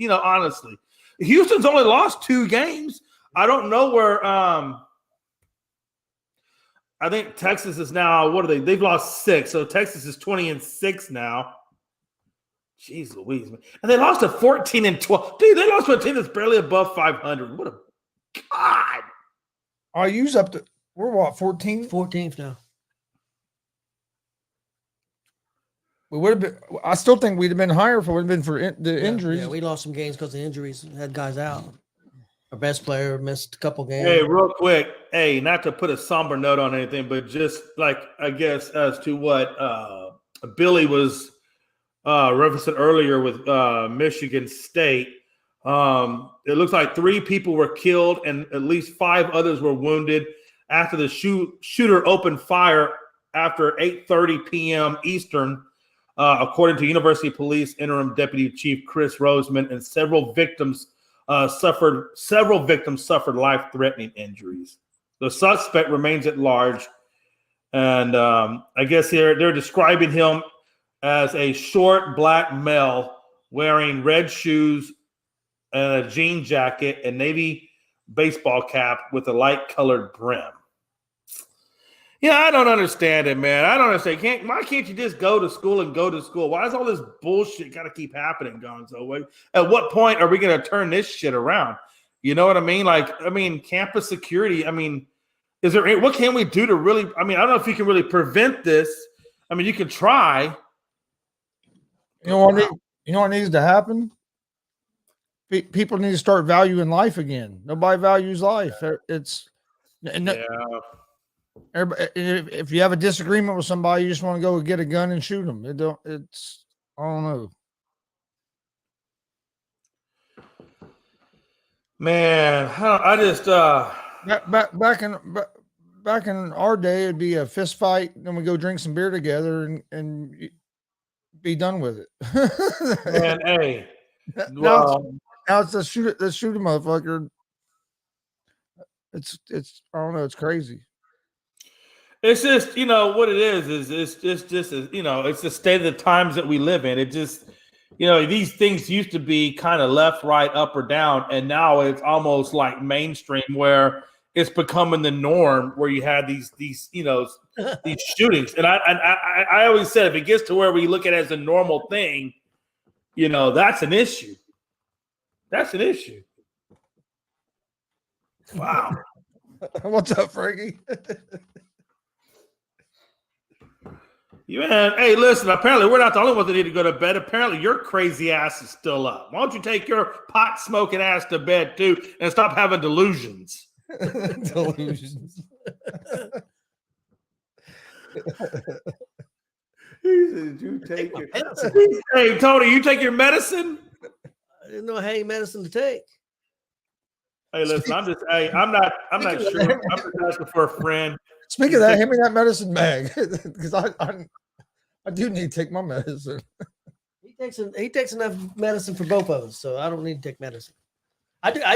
Honestly. Houston's only lost 2 games. I don't know where I think Texas is now, what are they? They've lost 6. So Texas is 20-6 now. Jeez Louise, man. And they lost to 14-12. Dude, they lost to a team that's barely above 500. What a God. IU's up to, we're what, 14th? 14th now. We would have been. I still think we'd have been higher if it would have been for the injuries. Yeah, we lost some games because of injuries. Had guys out. Our best player missed a couple games. Hey, real quick. Hey, not to put a somber note on anything, but just like I guess as to what Billy was referencing earlier with Michigan State. It looks like 3 people were killed and at least 5 others were wounded after the shooter opened fire after 8:30 p.m. Eastern. According to University Police Interim Deputy Chief Chris Roseman, and several victims suffered life-threatening injuries. The suspect remains at large, and I guess they're describing him as a short black male wearing red shoes and a jean jacket and navy baseball cap with a light-colored brim. Yeah, I don't understand it, man. I don't understand. Why can't you just go to school and go to school? Why is all this bullshit got to keep happening, Gonzo? At what point are we going to turn this shit around? You know what I mean? Campus security. What can we do to really? I don't know if you can really prevent this. You can try. You know what needs to happen? People need to start valuing life again. Nobody values life. Everybody, if you have a disagreement with somebody, you just want to go get a gun and shoot them. I don't know. Man, I just back in our day, it'd be a fist fight, then we go drink some beer together and be done with it. Man, hey, now it's a shoot a motherfucker. It's I don't know. It's crazy. It's just, what it is it's just it's the state of the times that we live in. It just, these things used to be kind of left, right, up, or down, and now it's almost like mainstream where it's becoming the norm where you have these these shootings. And I always said if it gets to where we look at it as a normal thing, that's an issue. That's an issue. Wow. What's up, Frankie? Man, hey, listen, apparently we're not the only ones that need to go to bed. Apparently your crazy ass is still up. Why don't you take your pot-smoking ass to bed, too, and stop having delusions? Delusions. He said, you take your Hey, Tony, you take your medicine? I didn't know any medicine to take. Hey, listen, I'm not sure. I'm just asking for a friend. Speaking of that, hand me that medicine bag because I do need to take my medicine. He takes enough medicine for both of us, so I don't need to take medicine. I do. No.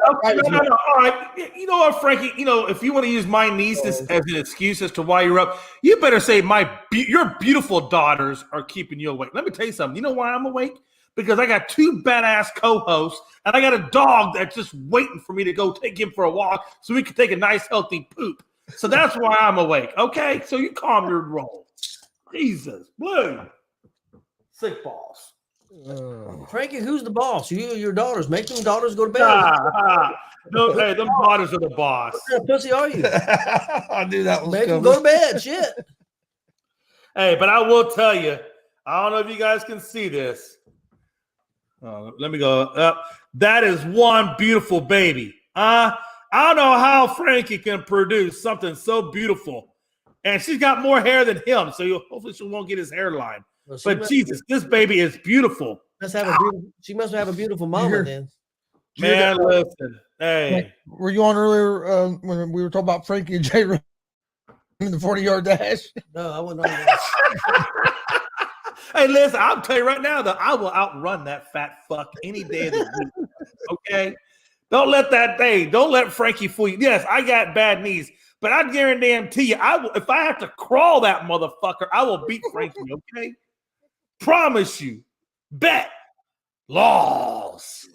All right. You know what, Frankie? If you want to use my niece as an excuse as to why you're up, you better say your beautiful daughters are keeping you awake. Let me tell you something. You know why I'm awake? because I got 2 badass co-hosts and I got a dog that's just waiting for me to go take him for a walk so we can take a nice healthy poop. So that's why I'm awake. Okay, so you calm your roll. Jesus, blue, sick balls. Frankie, who's the boss? You or your daughters? Make them daughters go to bed. No, hey, them daughters are the boss. What kind of pussy are you? I knew that was Make them coming. go to bed. Shit. Hey, but I will tell you, I don't know if you guys can see this. Let me go up. That is one beautiful baby. I don't know how Frankie can produce something so beautiful. And she's got more hair than him, so hopefully she won't get his hairline. Well, But Jesus, this baby is beautiful. She must have a beautiful mama then. Man, listen. Hey. Were you on earlier when we were talking about Frankie and Jay running the 40-yard dash? No, I wasn't on that. Hey, listen, I'll tell you right now that I will outrun that fat fuck any day of the week. Okay? Don't let Frankie fool you. Yes, I got bad knees, but I guarantee you, if I have to crawl that motherfucker, I will beat Frankie, okay? Promise you. Bet. Laws.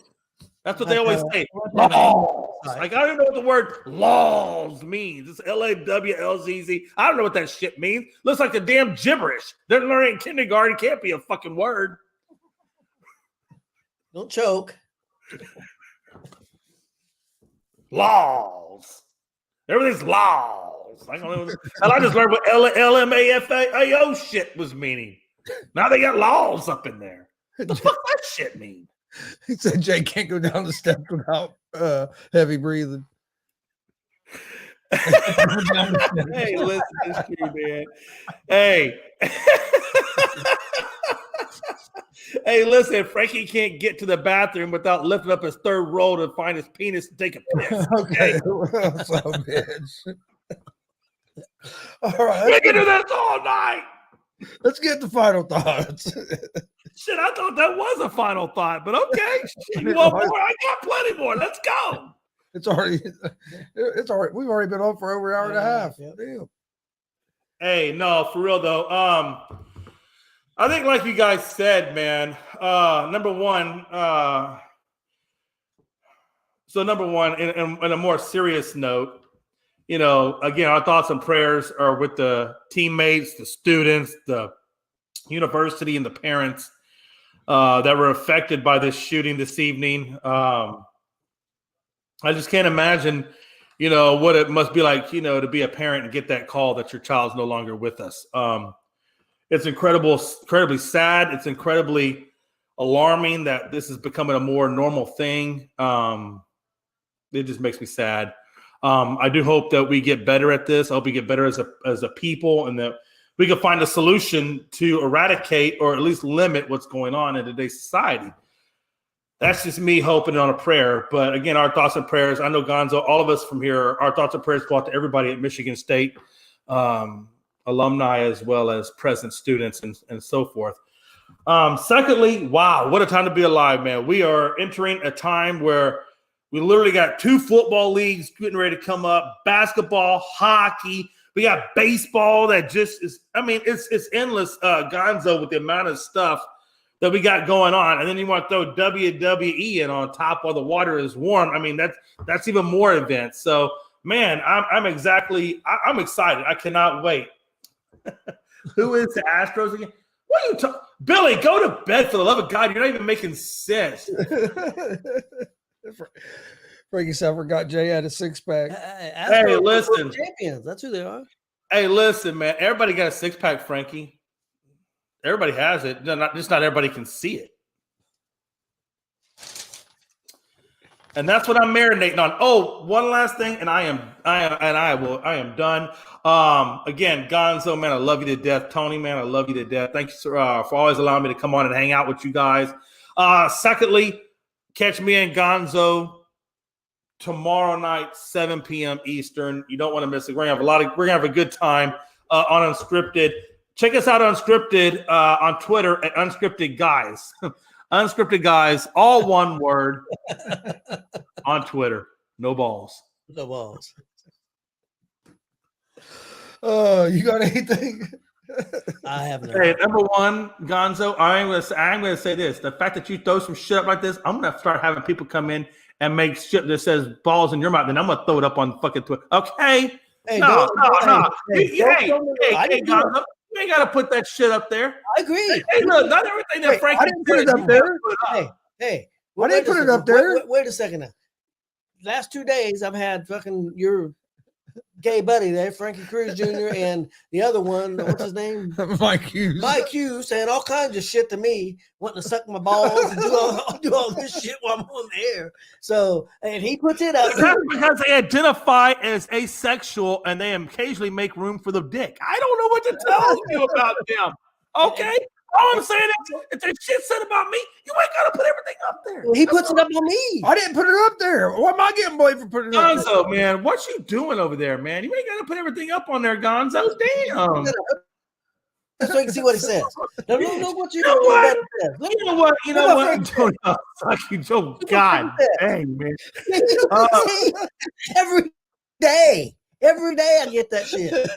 That's what they always say. Laws. Like, I don't know what the word laws means. It's Lawlzz. I don't know what that shit means. Looks like the damn gibberish. They're learning in kindergarten. Can't be a fucking word. Don't choke. Laws. Everything's laws. And I just learned what LMAFAO shit was meaning. Now they got laws up in there. What the fuck that shit mean? He said Jay can't go down the steps without heavy breathing. Hey, listen, it's true, man. Hey. Hey, listen, Frankie can't get to the bathroom without lifting up his third roll to find his penis to take a piss. Okay. So, bitch. All right. We can do this all night. Let's get the final thoughts. Shit, I thought that was a final thought, but okay. Shit, you want more? I got plenty more. Let's go. It's already. We've already been on for over an hour and a half. Yeah. Damn. Hey, no, for real though. I think, like you guys said, man. Number one, in a more serious note, again, our thoughts and prayers are with the teammates, the students, the university, and the parents that were affected by this shooting this evening. I just can't imagine, what it must be like, to be a parent and get that call that your child's no longer with us. It's incredibly sad. It's incredibly alarming that this is becoming a more normal thing. It just makes me sad. I do hope that we get better at this. I hope we get better as a people, and that we can find a solution to eradicate or at least limit what's going on in today's society. That's just me hoping on a prayer. But again, our thoughts and prayers. I know Gonzo, all of us from here, our thoughts and prayers go out to everybody at Michigan State, alumni as well as present students and so forth. Secondly, wow, what a time to be alive, man. We are entering a time where we literally got 2 football leagues getting ready to come up, basketball, hockey. We got baseball that just is, it's endless, Gonzo, with the amount of stuff that we got going on. And then you want to throw WWE in on top while the water is warm. That's even more events. So, man, I'm excited. I cannot wait. Who is the Astros again? What are you talking? Billy, go to bed for the love of God. You're not even making sense. Frankie said, I forgot Jay had a 6-pack. Hey, listen. Champions. That's who they are. Hey, listen, man. Everybody got a 6-pack, Frankie. Everybody has it. Just not everybody can see it. And that's what I'm marinating on. Oh, one last thing, and I am done. Again, Gonzo, man, I love you to death. Tony, man, I love you to death. Thank you for always allowing me to come on and hang out with you guys. Secondly, catch me and Gonzo tomorrow night, 7 p.m. Eastern. You don't want to miss it. We're gonna have a good time on Unscripted. Check us out on Unscripted on Twitter at Unscripted Guys. Unscripted Guys, all one word on Twitter. No balls. No balls. You got anything? I have no. Hey, number one, Gonzo, I'm gonna say this. The fact that you throw some shit up like this, I'm gonna start having people come in and make shit that says balls in your mouth, then I'm gonna throw it up on fucking Twitter. Okay. Hey, No. Hey, Hey, Gonzo, you ain't gotta put that shit up there. I agree. Hey, look, not everything that Frankie I didn't put it up there. Hey, I didn't put it up there. Wait a second now. Last 2 days, I've had fucking your gay buddy there, Frankie Cruz Jr., and the other one, what's his name? Mike Hughes. Mike Hughes saying all kinds of shit to me, wanting to suck my balls and do all this shit while I'm on the air. So, and he puts it up. That's because they identify as asexual and they occasionally make room for the dick. I don't know what to tell you about them. Okay? All I'm saying is, if there's shit said about me, you ain't got to put everything up there. He puts it up on me. I didn't put it up there. Why am I getting blamed for putting it up there? Gonzo, man, what you doing over there, man? You ain't got to put everything up on there, Gonzo. Damn. So you can see what he says. Now, look what you know know what? what? You know what? You know what? Fuck you, Joe. God dang, man. Every day I get that shit.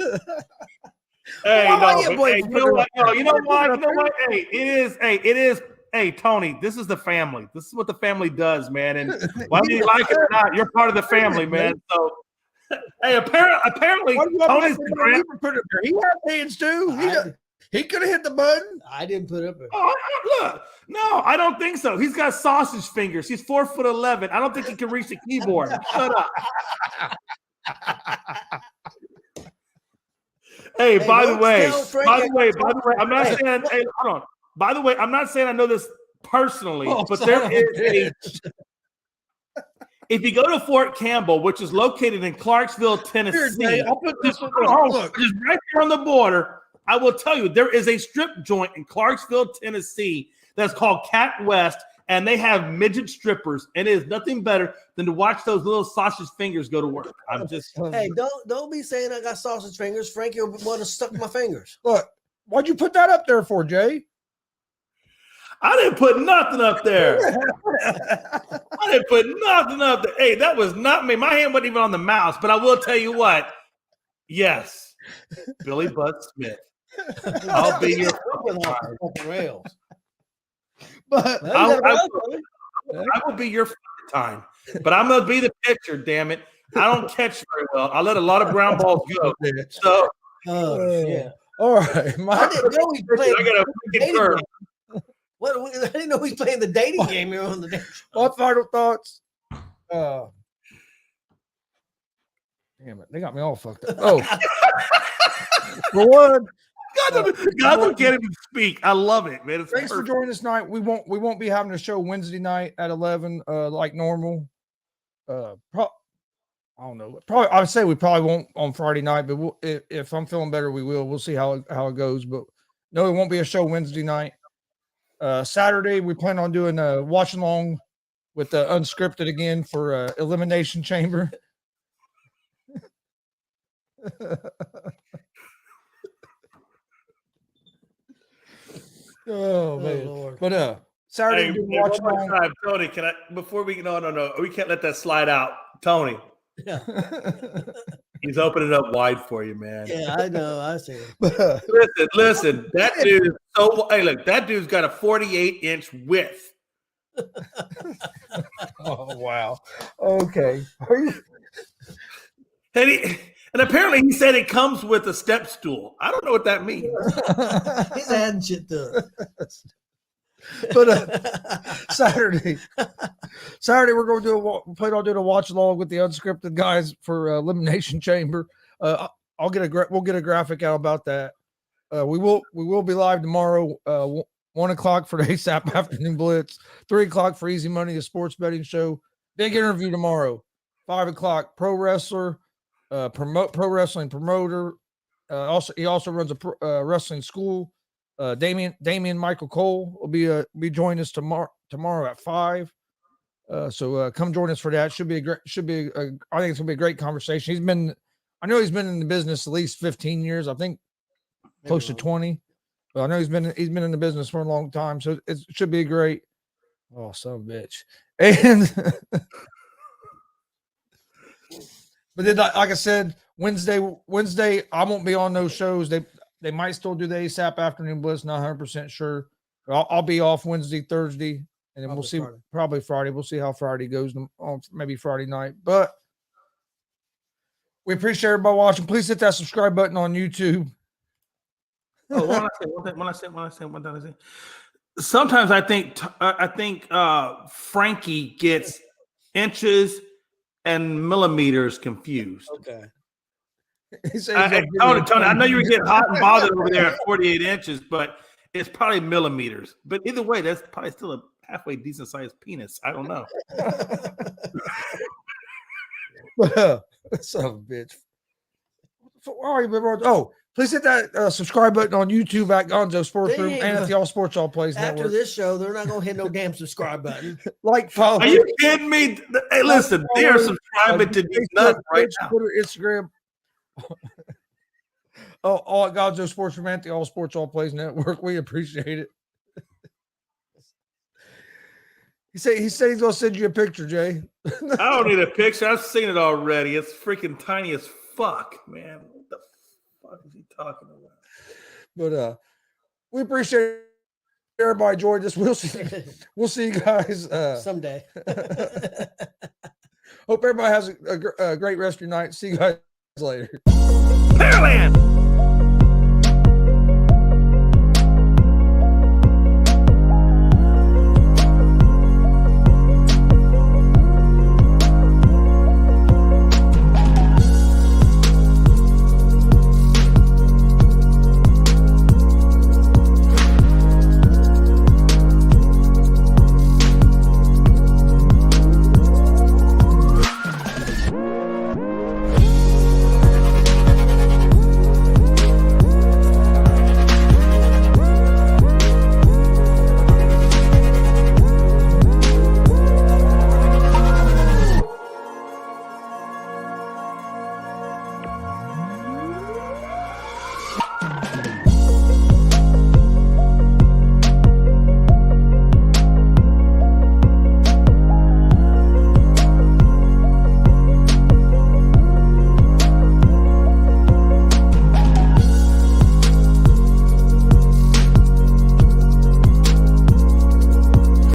Hey, Why no, you hey, you know what? No, you know what? Put it up You know what? Hey, it is. Hey, Tony, this is the family. This is what the family does, man. And whether you like it or not, you're part of the family, man. So, hey, apparently, Tony's the grand. Put it there. He had hands too. He could have hit the button. I didn't put up. Look, no, I don't think so. He's got sausage fingers. He's 4'11". I don't think he can reach the keyboard. Shut up. Hey, by the way, I'm not saying. Hey, hold on. By the way, I'm not saying I know this personally, but there is a. If you go to Fort Campbell, which is located in Clarksville, Tennessee, I'll put this just right there on the border, I will tell you there is a strip joint in Clarksville, Tennessee that's called Cat West, and they have midget strippers, and it is nothing better than to watch those little sausage fingers go to work. I'm just hey, don't be saying I got sausage fingers. Frankie will want to suck my fingers. Look, why'd you put that up there for, Jay? I didn't put nothing up there. I didn't put nothing up there. Hey, that was not me. My hand wasn't even on the mouse, but I will tell you what. Yes, Billy Butt Smith. I'll be your fucking rails. But I will be your time. But I'm going to be the pitcher, damn it. I don't catch very well. I let a lot of ground balls go. So, yeah. All right. I didn't know he played. I got a freaking curve. I didn't know he's playing the dating game here on the day. My final thoughts. Damn it. They got me all fucked up. Oh. For one. God can't even speak. I love it, man. It's Thanks for joining us tonight. We won't be having a show Wednesday night at 11, like normal. I don't know. Probably I would say we probably won't on Friday night, but if I'm feeling better, we will. We'll see how it goes. But no, it won't be a show Wednesday night. Saturday we plan on doing a watch along with the unscripted again for Elimination Chamber. Oh man! Lord. But Saturday, Hey, watch along. time, Tony. Can I before we no, we can't let that slide out, Tony. Yeah. He's opening up wide for you, man. Yeah, I know. I see it. Listen. That dude. So hey, look, that dude's got a 48-inch width. Oh wow! Okay. And apparently he said it comes with a step stool. I don't know what that means. He's adding shit to it. But Saturday we're going to plan on doing a watch along with the unscripted guys for Elimination Chamber. We'll get a graphic out about that. We will be live tomorrow. 1 o'clock for the ASAP Afternoon Blitz. 3 o'clock for Easy Money, the sports betting show. Big interview tomorrow. 5 o'clock. Pro wrestler. Pro wrestling promoter. He also runs a wrestling school. Damian Michael Cole will be joining us tomorrow at 5. So come join us for that. I think it's gonna be a great conversation. I know he's been in the business at least 15 years. I think close to 20. But I know he's been in the business for a long time. So it should be great. Oh, son of a bitch. And but then, like I said, Wednesday, I won't be on those shows. They might still do the ASAP afternoon blitz. Not 100% sure. I'll be off Wednesday, Thursday, and then we'll see. Probably Friday. We'll see how Friday goes. On maybe Friday night, but we appreciate everybody watching. Please hit that subscribe button on YouTube. Oh, one thing. Sometimes I think Frankie gets inches and millimeters confused. Okay. Tony, I know you get hot and bothered over there at 48 inches, but it's probably millimeters. But either way, that's probably still a halfway decent sized penis. I don't know. Son of a bitch. Oh, please hit that subscribe button on YouTube at GonzoSportsRoom and at the All Sports All Plays After Network. this show, they're not going to hit no damn subscribe button. Like, follow. Are you kidding me? Hey, listen, they're subscribing to these nuts right now. Twitter, Instagram. All at GonzoSportsRoom and the All Sports All Plays Network. We appreciate it. He said he's going to send you a picture, Jay. I don't need a picture. I've seen it already. It's freaking tiny as fuck, man. What the fuck is he talking about? But we appreciate everybody joined us. We'll see you guys someday. Hope everybody has a great rest of your night. See you guys later. Pearland!